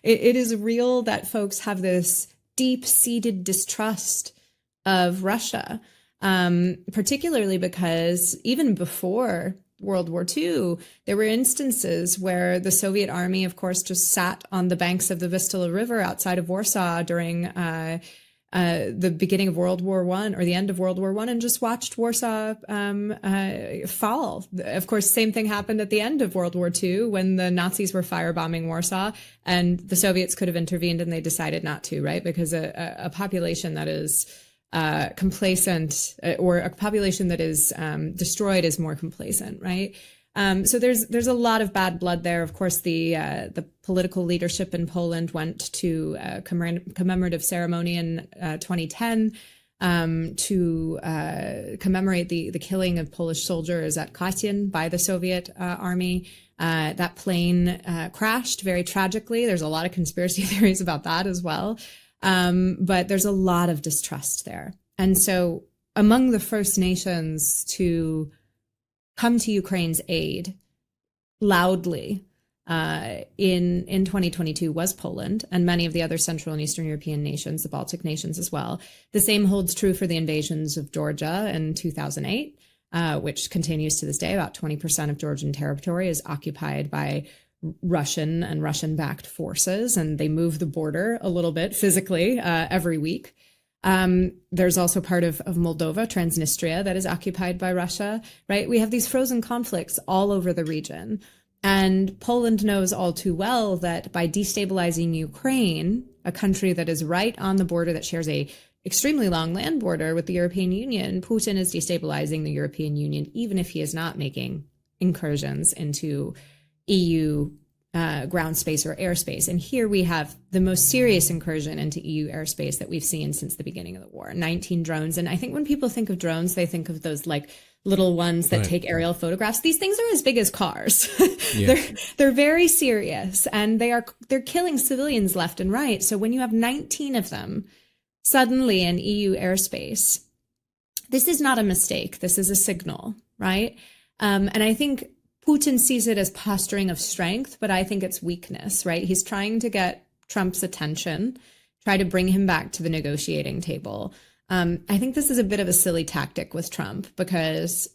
It is real that folks have this deep-seated distrust of Russia, particularly because even before World War II, there were instances where the Soviet army, of course, just sat on the banks of the Vistula River outside of Warsaw during the beginning of World War I or the end of World War I and just watched Warsaw fall. Of course, same thing happened at the end of World War II when the Nazis were firebombing Warsaw, and the Soviets could have intervened and they decided not to, right? Because a population that is complacent or a population that is destroyed is more complacent, right? So there's a lot of bad blood there. Of course, the political leadership in Poland went to a commemorative ceremony in 2010 to commemorate the killing of Polish soldiers at Katyn by the Soviet army. That plane crashed very tragically. There's a lot of conspiracy theories about that as well. But there's a lot of distrust there. And so among the first nations to come to Ukraine's aid loudly in 2022 was Poland and many of the other Central and Eastern European nations, the Baltic nations as well. The same holds true for the invasions of Georgia in 2008, which continues to this day. About 20% of Georgian territory is occupied by Russian and Russian-backed forces, and they move the border a little bit physically every week. There's also part of Moldova, Transnistria, that is occupied by Russia, right? We have these frozen conflicts all over the region. And Poland knows all too well that by destabilizing Ukraine, a country that is right on the border that shares a extremely long land border with the European Union, Putin is destabilizing the European Union, even if he is not making incursions into EU ground space or airspace. And here we have the most serious incursion into EU airspace that we've seen since the beginning of the war, 19 drones. And I think when people think of drones, they think of those like little ones that take aerial photographs. These things are as big as cars. Yeah. They're very serious, and they're killing civilians left and right. So when you have 19 of them suddenly in EU airspace, this is not a mistake. This is a signal, right? And I think Putin sees it as posturing of strength, but I think it's weakness, right? He's trying to get Trump's attention, try to bring him back to the negotiating table. I think this is a bit of a silly tactic with Trump, because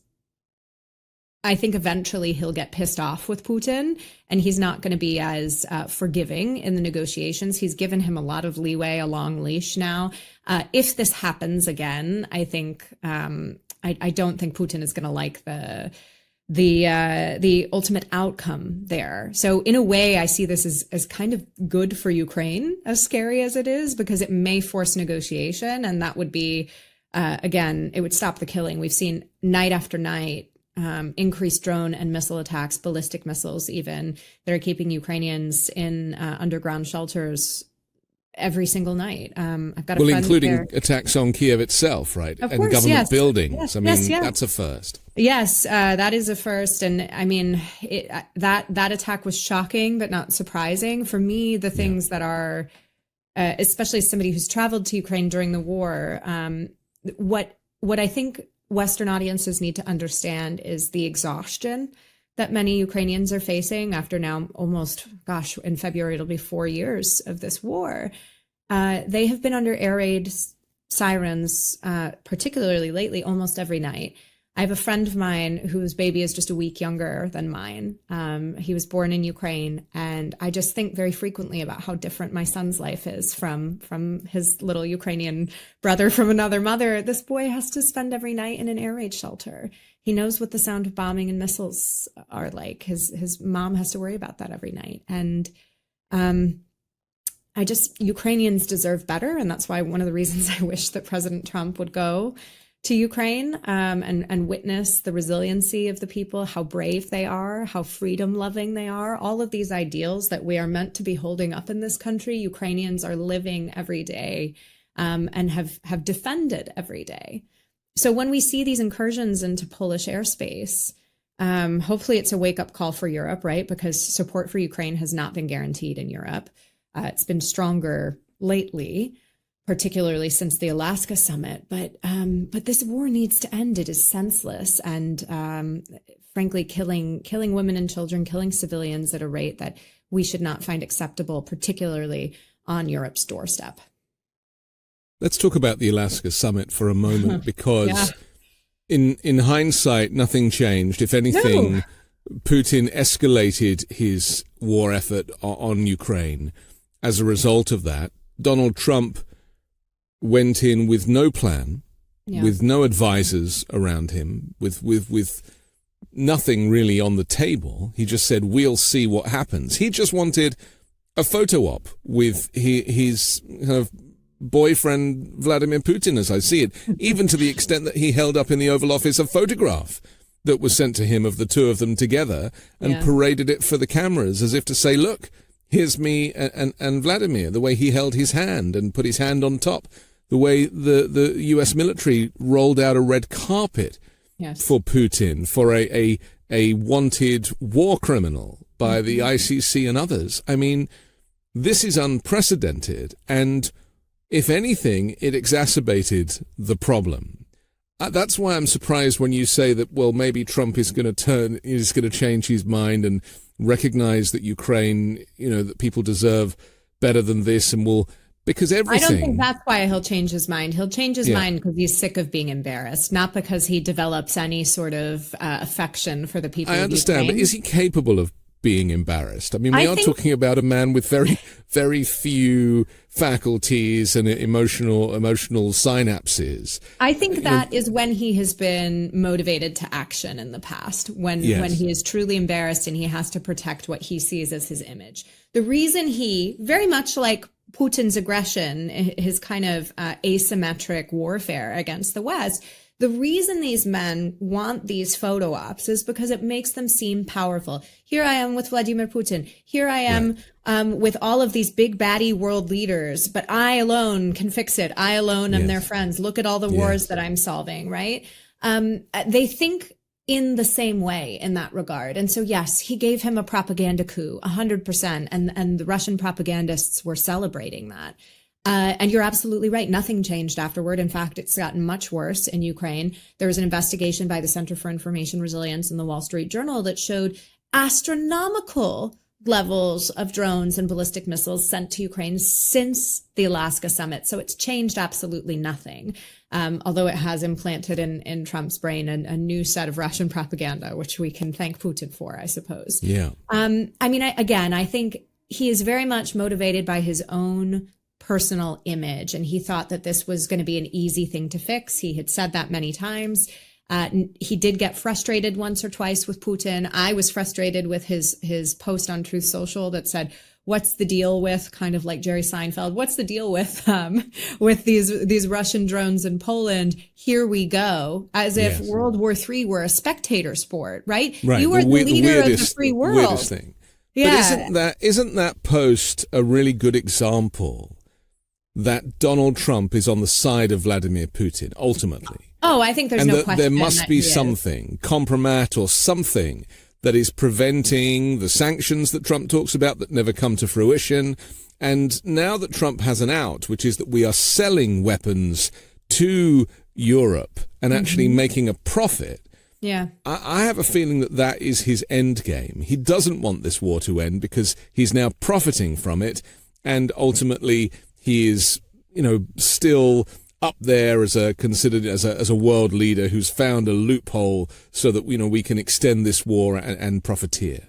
I think eventually he'll get pissed off with Putin, and he's not going to be as forgiving in the negotiations. He's given him a lot of leeway, a long leash now. If this happens again, I think I don't think Putin is going to like the ultimate outcome there. So in a way, I see this as kind of good for Ukraine, as scary as it is, because it may force negotiation, and that would be again, it would stop the killing. We've seen night after night increased drone and missile attacks, ballistic missiles even, that are keeping Ukrainians in underground shelters every single night. I've got a friend including there. Attacks on Kiev itself, right? Of and course, government yes. buildings. Yes, I mean, yes. that's a first. Yes, that is a first. And I mean, that attack was shocking, but not surprising. For me, the things that are, especially as somebody who's traveled to Ukraine during the war, what I think Western audiences need to understand is the exhaustion that many Ukrainians are facing after now almost, in February, it'll be 4 years of this war. They have been under air raid sirens, particularly lately, almost every night. I have a friend of mine whose baby is just a week younger than mine. He was born in Ukraine, and I just think very frequently about how different my son's life is from his little Ukrainian brother from another mother. This boy has to spend every night in an air raid shelter. He knows what the sound of bombing and missiles are like. His mom has to worry about that every night. And Ukrainians deserve better. And that's why one of the reasons I wish that President Trump would go to Ukraine and witness the resiliency of the people, how brave they are, how freedom loving they are. All of these ideals that we are meant to be holding up in this country, Ukrainians are living every day and have defended every day. So when we see these incursions into Polish airspace, hopefully it's a wake up call for Europe, right? Because support for Ukraine has not been guaranteed in Europe. It's been stronger lately, particularly since the Alaska summit. But this war needs to end. It is senseless, and frankly, killing women and children, killing civilians at a rate that we should not find acceptable, particularly on Europe's doorstep. Let's talk about the Alaska summit for a moment, because in hindsight, nothing changed. If anything, Putin escalated his war effort on Ukraine. As a result of that, Donald Trump went in with no plan, with no advisors around him, with nothing really on the table. He just said, we'll see what happens. He just wanted a photo op with his kind of boyfriend, Vladimir Putin, as I see it, even to the extent that he held up in the Oval Office a photograph that was sent to him of the two of them together and paraded it for the cameras as if to say, look, here's me and Vladimir, the way he held his hand and put his hand on top, the way the US military rolled out a red carpet for Putin, for a wanted war criminal by the ICC and others. I mean, this is unprecedented, and if anything, it exacerbated the problem. That's why I'm surprised when you say that, well, maybe Trump is going to change his mind and recognize that Ukraine, that people deserve better than this, and because everything. I don't think that's why he'll change his mind. He'll change his mind because he's sick of being embarrassed, not because he develops any sort of affection for the people of understand, Ukraine. But is he capable of being embarrassed? I mean, we are talking about a man with very, very few faculties and emotional synapses. I think that is when he has been motivated to action in the past, when he is truly embarrassed and he has to protect what he sees as his image. The reason he, very much like Putin's aggression, his kind of asymmetric warfare against the West, the reason these men want these photo ops is because it makes them seem powerful. Here I am with Vladimir Putin. Here I am with all of these big baddie world leaders, but I alone can fix it. I alone am their friends. Look at all the wars that I'm solving, right? They think in the same way in that regard. And so, yes, he gave him a propaganda coup, 100%. And the Russian propagandists were celebrating that. And you're absolutely right. Nothing changed afterward. In fact, it's gotten much worse in Ukraine. There was an investigation by the Center for Information Resilience in the Wall Street Journal that showed astronomical levels of drones and ballistic missiles sent to Ukraine since the Alaska summit. So it's changed absolutely nothing. although it has implanted in Trump's brain a new set of Russian propaganda, which we can thank Putin for, I suppose. Yeah. I mean, I think he is very much motivated by his own personal image, and he thought that this was going to be an easy thing to fix. He had said that many times. He did get frustrated once or twice with Putin. I was frustrated with his post on Truth Social that said, "What's the deal with," kind of like Jerry Seinfeld, "What's the deal with these Russian drones in Poland? Here we go," as if World War III were a spectator sport, right? You are the leader of the free world. Weirdest thing. Yeah. But isn't that post a really good example that Donald Trump is on the side of Vladimir Putin ultimately? Oh, I think there's no question. There must be something, compromat or something, that is preventing the sanctions that Trump talks about that never come to fruition. And now that Trump has an out, which is that we are selling weapons to Europe and actually making a profit, I have a feeling that that is his end game. He doesn't want this war to end because he's now profiting from it. And ultimately, he is, still up there considered as a world leader who's found a loophole so that we can extend this war and profiteer.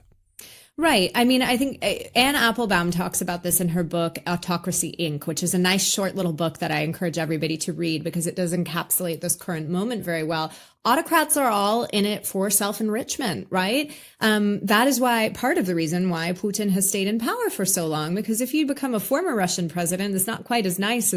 Right. I mean, I think Anne Applebaum talks about this in her book, Autocracy, Inc., which is a nice short little book that I encourage everybody to read because it does encapsulate this current moment very well. Autocrats are all in it for self-enrichment, right? That is part of the reason why Putin has stayed in power for so long, because if you become a former Russian president, it's not quite as nice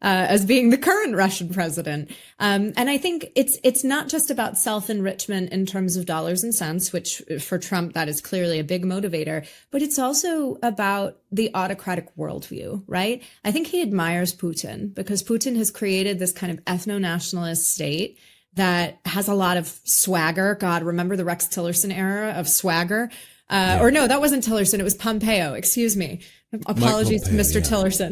as being the current Russian president. And I think it's not just about self-enrichment in terms of dollars and cents, which for Trump, that is clearly a big motivator, but it's also about the autocratic worldview, right? I think he admires Putin because Putin has created this kind of ethno-nationalist state that has a lot of swagger. God, remember the Rex Tillerson era of swagger? Or no, that wasn't Tillerson. It was Pompeo. Excuse me. Apologies to Mr. Tillerson.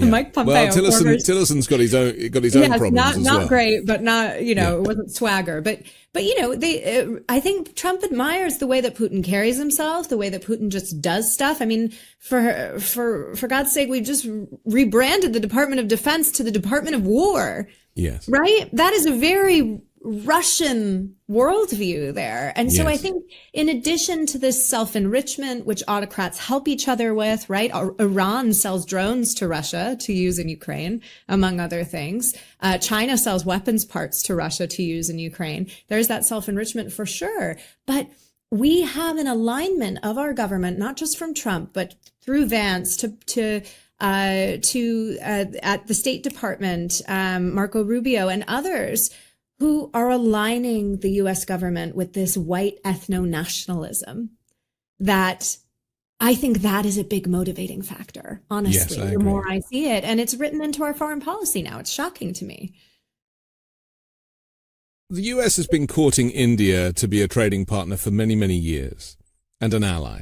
Mike Pompeo. Well, Tillerson's got his own problems not as well. Great, but not, it wasn't swagger. But I think Trump admires the way that Putin carries himself, the way that Putin just does stuff. I mean, for God's sake, we just rebranded the Department of Defense to the Department of War. Yes. Right? That is a very Russian worldview there. And so I think in addition to this self-enrichment, which autocrats help each other with, right? Iran sells drones to Russia to use in Ukraine, among other things. China sells weapons parts to Russia to use in Ukraine. There's that self-enrichment for sure. But we have an alignment of our government, not just from Trump, but through Vance at the State Department, Marco Rubio and others, who are aligning the U.S. government with this white ethno-nationalism that I think that is a big motivating factor, honestly, the more I see it. And it's written into our foreign policy now. It's shocking to me. The U.S. has been courting India to be a trading partner for many, many years and an ally.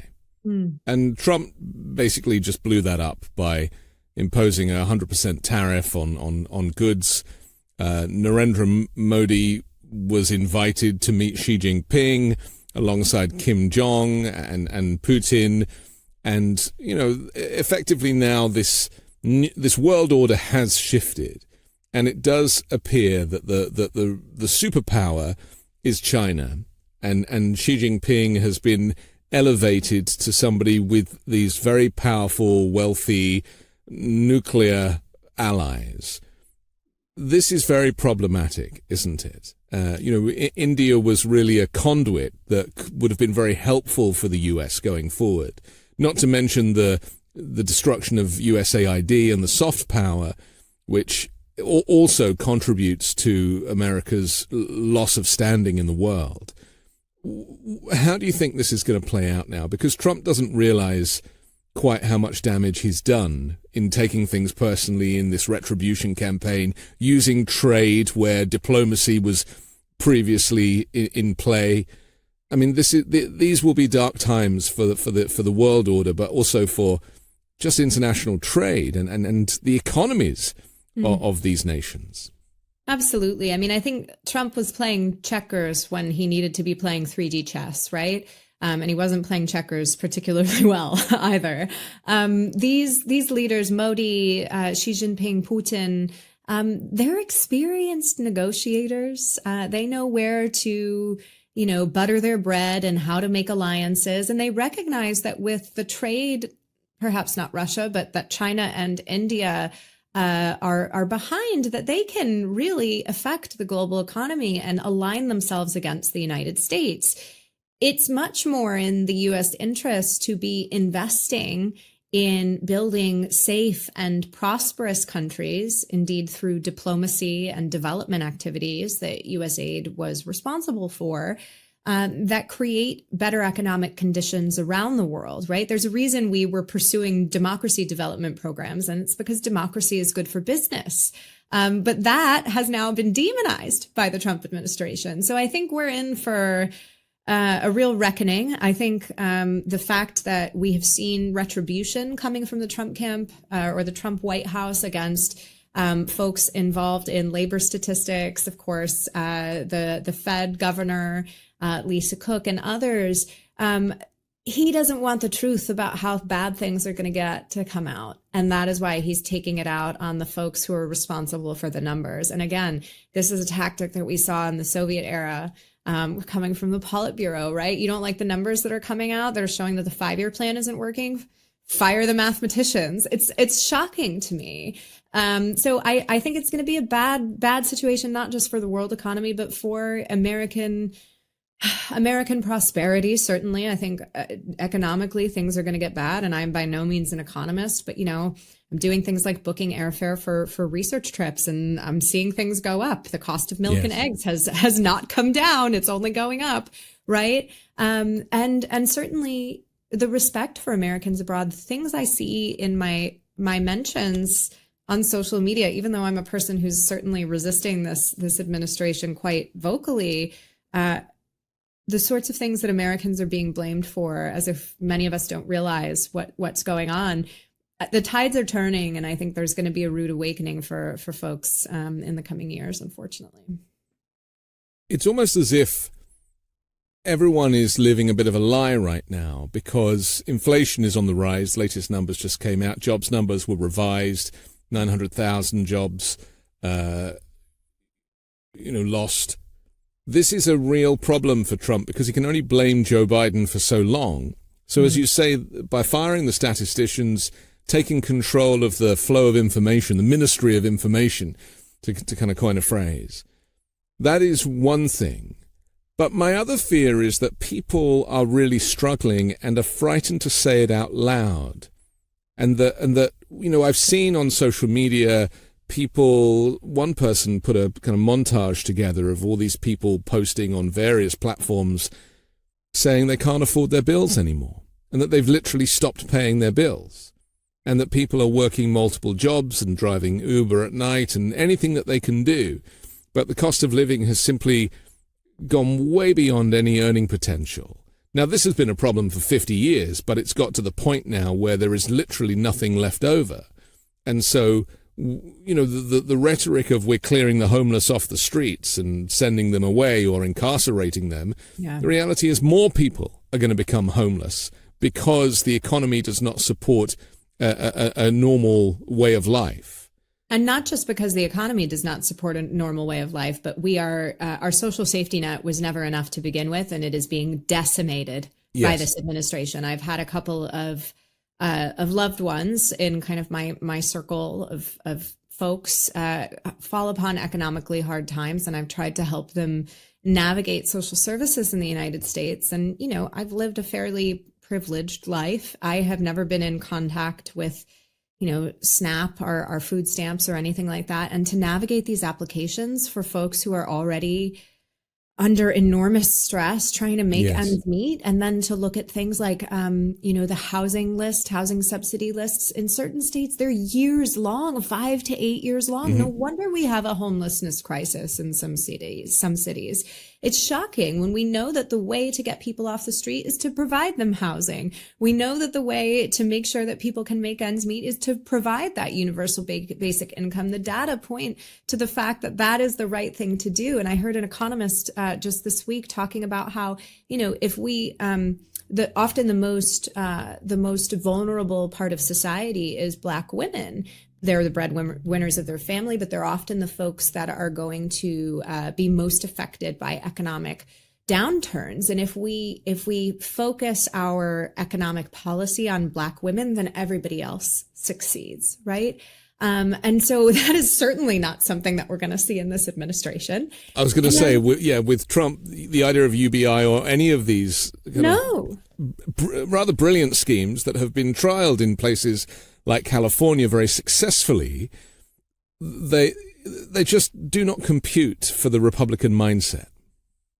And Trump basically just blew that up by imposing a 100% tariff on goods. Narendra Modi was invited to meet Xi Jinping alongside Kim Jong and Putin. And, effectively now this world order has shifted. And it does appear that the superpower is China. And Xi Jinping has been elevated to somebody with these very powerful, wealthy, nuclear allies. This is very problematic, isn't it? India was really a conduit that would have been very helpful for the US going forward. Not to mention the destruction of USAID and the soft power, which also contributes to America's loss of standing in the world. How do you think this is going to play out now? Because Trump doesn't realize quite how much damage he's done in taking things personally in this retribution campaign, using trade where diplomacy was previously in play. I mean, these will be dark times for the world order, but also for just international trade and the economies of these nations. Absolutely. I mean, I think Trump was playing checkers when he needed to be playing 3D chess, right? And he wasn't playing checkers particularly well either. These leaders, Modi, Xi Jinping, Putin, they're experienced negotiators. They know where to, butter their bread and how to make alliances. And they recognize that with the trade, perhaps not Russia, but that China and India are behind, that they can really affect the global economy and align themselves against the United States. It's much more in the U.S. interest to be investing in building safe and prosperous countries, indeed through diplomacy and development activities that U.S. aid was responsible for, that create better economic conditions around the world, right? There's a reason we were pursuing democracy development programs, and it's because democracy is good for business. But that has now been demonized by the Trump administration. So I think we're in for a real reckoning. I think the fact that we have seen retribution coming from the Trump camp or the Trump White House against folks involved in labor statistics, of course, the Fed governor, Lisa Cook, and others, he doesn't want the truth about how bad things are going to get to come out. And that is why he's taking it out on the folks who are responsible for the numbers. And again, this is a tactic that we saw in the Soviet era, coming from the Politburo, right? You don't like the numbers that are coming out that are showing that the 5-year plan isn't working? Fire the mathematicians. It's shocking to me. So I think it's going to be a bad situation, not just for the world economy, but for American prosperity. Certainly, I think economically things are going to get bad, and I'm by no means an economist, but I'm doing things like booking airfare for research trips, and I'm seeing things go up. The cost of milk and eggs has not come down; it's only going up, right? And certainly the respect for Americans abroad. The things I see in my mentions on social media, even though I'm a person who's certainly resisting this administration quite vocally. The sorts of things that Americans are being blamed for, as if many of us don't realize what's going on. The tides are turning, and I think there's going to be a rude awakening for folks in the coming years, unfortunately. It's almost as if everyone is living a bit of a lie right now, because inflation is on the rise. Latest numbers just came out. Jobs numbers were revised. 900,000 jobs, lost. This is a real problem for Trump because he can only blame Joe Biden for so long. So as you say, by firing the statisticians, taking control of the flow of information, the Ministry of Information, to kind of coin a phrase, that is one thing. But my other fear is that people are really struggling and are frightened to say it out loud. And that I've seen on social media one person put a kind of montage together of all these people posting on various platforms saying they can't afford their bills anymore, and that they've literally stopped paying their bills, and that people are working multiple jobs and driving Uber at night and anything that they can do. But the cost of living has simply gone way beyond any earning potential. Now, this has been a problem for 50 years, but it's got to the point now where there is literally nothing left over. And so, the rhetoric of we're clearing the homeless off the streets and sending them away or incarcerating them, the reality is more people are going to become homeless because the economy does not support a normal way of life. And not just because the economy does not support a normal way of life, but our social safety net was never enough to begin with, and it is being decimated by this administration. I've had a couple of loved ones in kind of my circle of folks fall upon economically hard times, and I've tried to help them navigate social services in the United States. And, I've lived a fairly privileged life. I have never been in contact with SNAP or our food stamps or anything like that. And to navigate these applications for folks who are already under enormous stress trying to make ends meet, and then to look at things like, the housing subsidy lists in certain states, they're years long, 5 to 8 years long. Mm-hmm. No wonder we have a homelessness crisis in some cities. It's shocking when we know that the way to get people off the street is to provide them housing. We know that the way to make sure that people can make ends meet is to provide that universal basic income. The data point to the fact that that is the right thing to do. And I heard an economist just this week talking about how, if we often the most vulnerable part of society is Black women. they're the breadwinners of their family, but they're often the folks that are going to be most affected by economic downturns. And if we focus our economic policy on Black women, then everybody else succeeds, right? And so that is certainly not something that we're going to see in this administration. I was going to say, with Trump, the idea of UBI or any of these rather brilliant schemes that have been trialed in places like California very successfully, they just do not compute for the Republican mindset.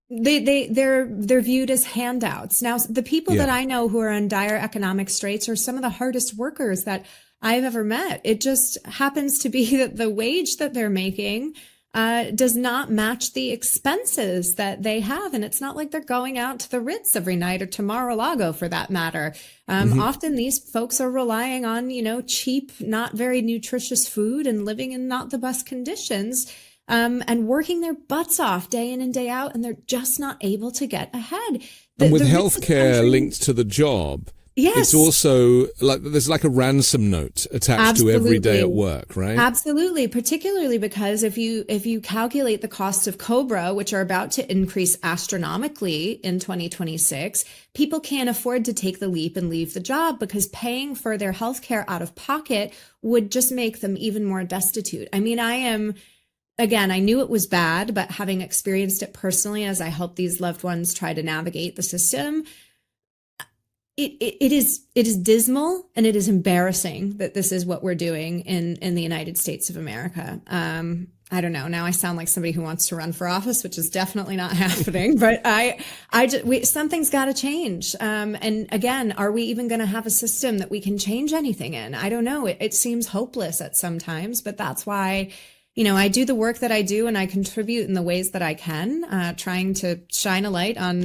They're viewed as handouts. Now, the people that I know who are in dire economic straits are some of the hardest workers that I've ever met. It just happens to be that the wage that they're making does not match the expenses that they have. And it's not like they're going out to the Ritz every night or to Mar-a-Lago for that matter. Often these folks are relying on, cheap, not very nutritious food and living in not the best conditions. And working their butts off day in and day out, and they're just not able to get ahead. And with healthcare linked to the job, it's also like there's like a ransom note attached to every day at work, right? Absolutely, particularly because if you calculate the cost of COBRA, which are about to increase astronomically in 2026, people can't afford to take the leap and leave the job because paying for their healthcare out of pocket would just make them even more destitute. I mean, Again, I knew it was bad, but having experienced it personally as I help these loved ones try to navigate the system, it is dismal and it is embarrassing that this is what we're doing in the United States of America. I don't know. Now I sound like somebody who wants to run for office, which is definitely not happening. But something's got to change. And again, are we even going to have a system that we can change anything in? I don't know. It seems hopeless at some times, but that's why. I do the work that I do and I contribute in the ways that I can, trying to shine a light on,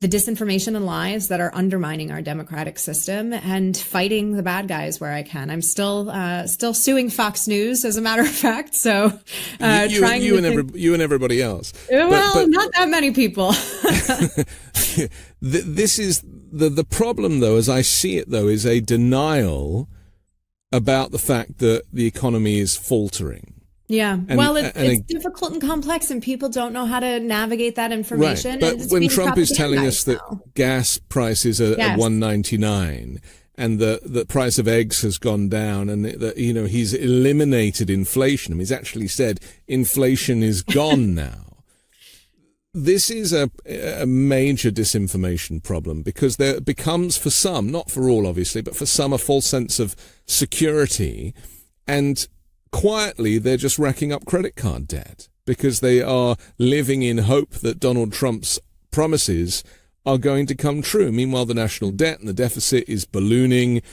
the disinformation and lies that are undermining our democratic system and fighting the bad guys where I can. I'm still suing Fox News, as a matter of fact. So, you and everybody else. Well, not that many people. This is the problem, though, as I see it, though, is a denial about the fact that the economy is faltering. Yeah. It's difficult and complex and people don't know how to navigate that information. Right. But when Trump is telling us that gas prices are at $1.99 and the price of eggs has gone down and that he's eliminated inflation. I mean, he's actually said inflation is gone now. This is a major disinformation problem because there becomes, for some, not for all obviously, but for some, a false sense of security, and quietly they're just racking up credit card debt because they are living in hope that Donald Trump's promises are going to come true. Meanwhile, the national debt and the deficit is ballooning.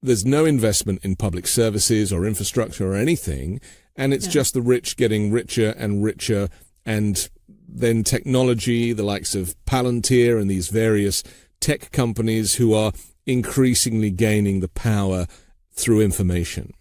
There's no investment in public services or infrastructure or anything, and it's just the rich getting richer and richer, and then technology, the likes of Palantir and these various tech companies who are increasingly gaining the power through information.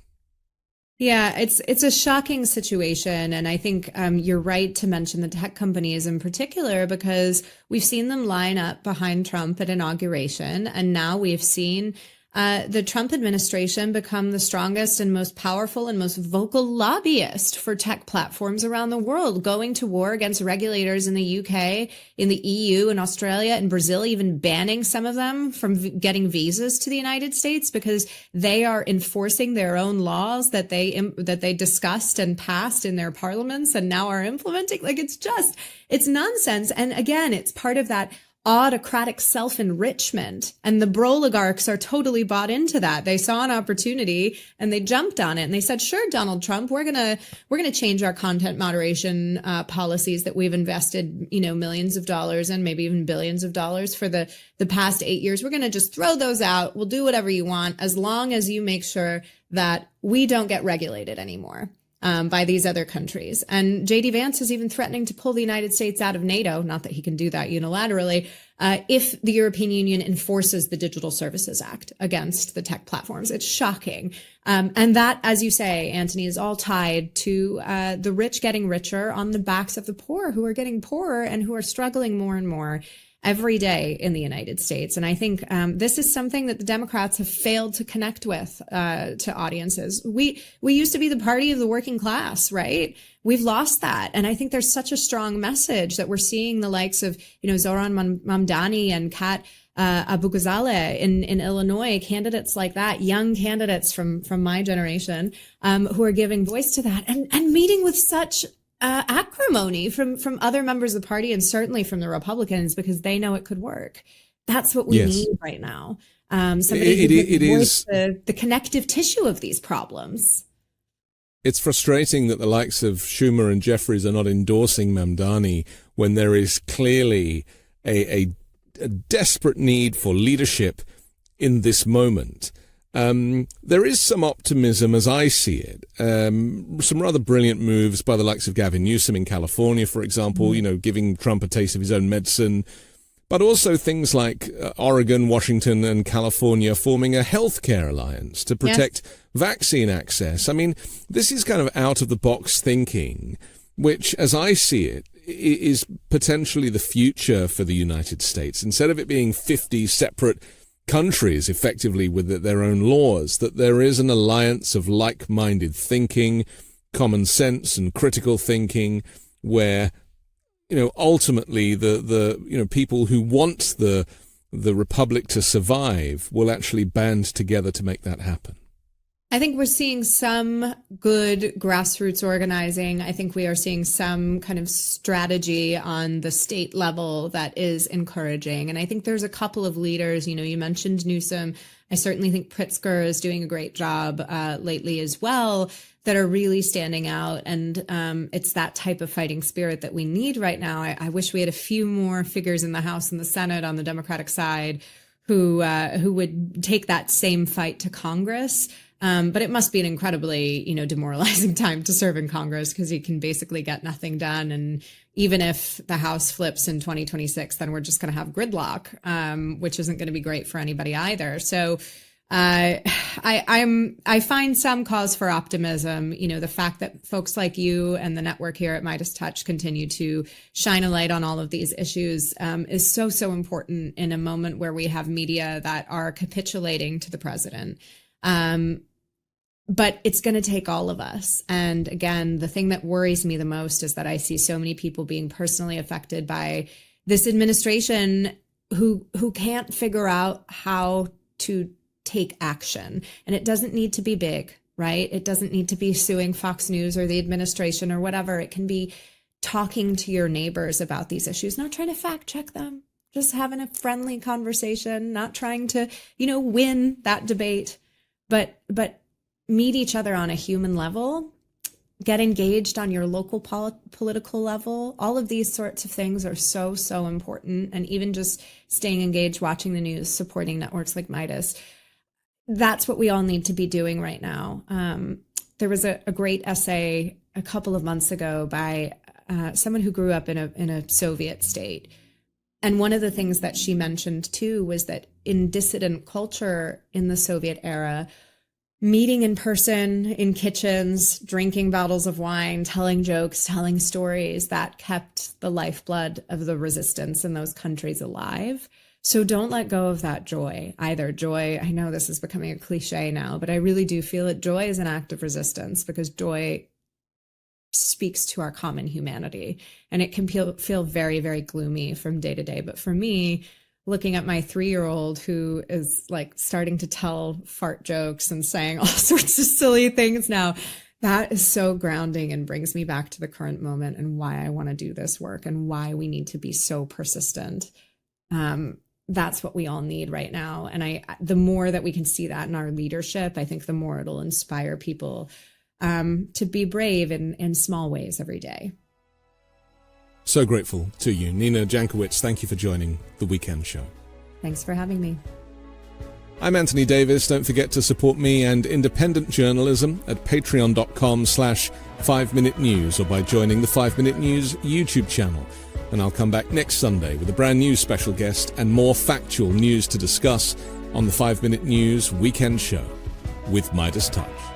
Yeah, it's a shocking situation. And I think you're right to mention the tech companies in particular, because we've seen them line up behind Trump at inauguration. And now we've seen the Trump administration become the strongest and most powerful and most vocal lobbyist for tech platforms around the world, going to war against regulators in the UK, in the EU, in Australia, and Brazil, even banning some of them from getting visas to the United States because they are enforcing their own laws that they discussed and passed in their parliaments and now are implementing. Like, it's nonsense. And again, it's part of that autocratic self-enrichment. And the broligarchs are totally bought into that. They saw an opportunity and they jumped on it and they said, sure, Donald Trump, we're going to change our content moderation policies that we've invested, millions of dollars and maybe even billions of dollars for the past 8 years. We're going to just throw those out. We'll do whatever you want as long as you make sure that we don't get regulated anymore by these other countries. And J.D. Vance is even threatening to pull the United States out of NATO, not that he can do that unilaterally, if the European Union enforces the Digital Services Act against the tech platforms. It's shocking. And that, as you say, Anthony, is all tied to the rich getting richer on the backs of the poor, who are getting poorer and who are struggling more and more every day in the United States. And I think this is something that the Democrats have failed to connect with to audiences. We used to be the party of the working class, right? We've lost that. And I think there's such a strong message that we're seeing the likes of, Zoran Mamdani and Kat Abu-Ghazaleh in Illinois, candidates like that, young candidates from my generation, who are giving voice to that and meeting with such acrimony from other members of the party and certainly from the Republicans, because they know it could work. That's what we need right now. Somebody who can voice the connective tissue of these problems. It's frustrating that the likes of Schumer and Jeffries are not endorsing Mamdani when there is clearly a desperate need for leadership in this moment. There is some optimism as I see it. Some rather brilliant moves by the likes of Gavin Newsom in California, for example, giving Trump a taste of his own medicine. But also things like Oregon, Washington, and California forming a healthcare alliance to protect vaccine access. I mean, this is kind of out-of-the-box thinking, which, as I see it, is potentially the future for the United States. Instead of it being 50 separate countries, effectively with their own laws, that there is an alliance of like-minded thinking, common sense, and critical thinking, where ultimately the people who want the republic to survive will actually band together to make that happen. I think we're seeing some good grassroots organizing. I think we are seeing some kind of strategy on the state level that is encouraging. And I think there's a couple of leaders, you mentioned Newsom. I certainly think Pritzker is doing a great job lately as well, that are really standing out. And it's that type of fighting spirit that we need right now. I wish we had a few more figures in the House and the Senate on the Democratic side who would take that same fight to Congress. But it must be an incredibly, demoralizing time to serve in Congress, because you can basically get nothing done. And even if the House flips in 2026, then we're just going to have gridlock, which isn't going to be great for anybody either. So I find some cause for optimism. The fact that folks like you and the network here at Midas Touch continue to shine a light on all of these issues is so important in a moment where we have media that are capitulating to the president. But it's going to take all of us. And again, the thing that worries me the most is that I see so many people being personally affected by this administration who can't figure out how to take action. And it doesn't need to be big, right? It doesn't need to be suing Fox News or the administration or whatever. It can be talking to your neighbors about these issues, not trying to fact check them, just having a friendly conversation, not trying to, win that debate. But meet each other on a human level, get engaged on your local political level. All of these sorts of things are so important. And even just staying engaged, watching the news, supporting networks like Midas. That's what we all need to be doing right now. There was a great essay a couple of months ago by someone who grew up in a Soviet state. And one of the things that she mentioned too was that in dissident culture in the Soviet era, meeting in person in kitchens, drinking bottles of wine, telling jokes, telling stories, that kept the lifeblood of the resistance in those countries alive. So don't let go of that joy either. Joy, I know this is becoming a cliche now, but I really do feel that joy is an act of resistance, because joy speaks to our common humanity. And it can feel very, very gloomy from day to day. But for me, looking at my 3-year-old who is like starting to tell fart jokes and saying all sorts of silly things now, that is so grounding and brings me back to the current moment and why I want to do this work and why we need to be so persistent. That's what we all need right now. And the more that we can see that in our leadership, I think the more it'll inspire people to be brave in small ways every day. So grateful to you. Nina Jankowicz, thank you for joining The Weekend Show. Thanks for having me. I'm Anthony Davis. Don't forget to support me and independent journalism at patreon.com/5Minute News or by joining the 5 Minute News YouTube channel. And I'll come back next Sunday with a brand new special guest and more factual news to discuss on the 5 Minute News Weekend Show. with Midas Touch.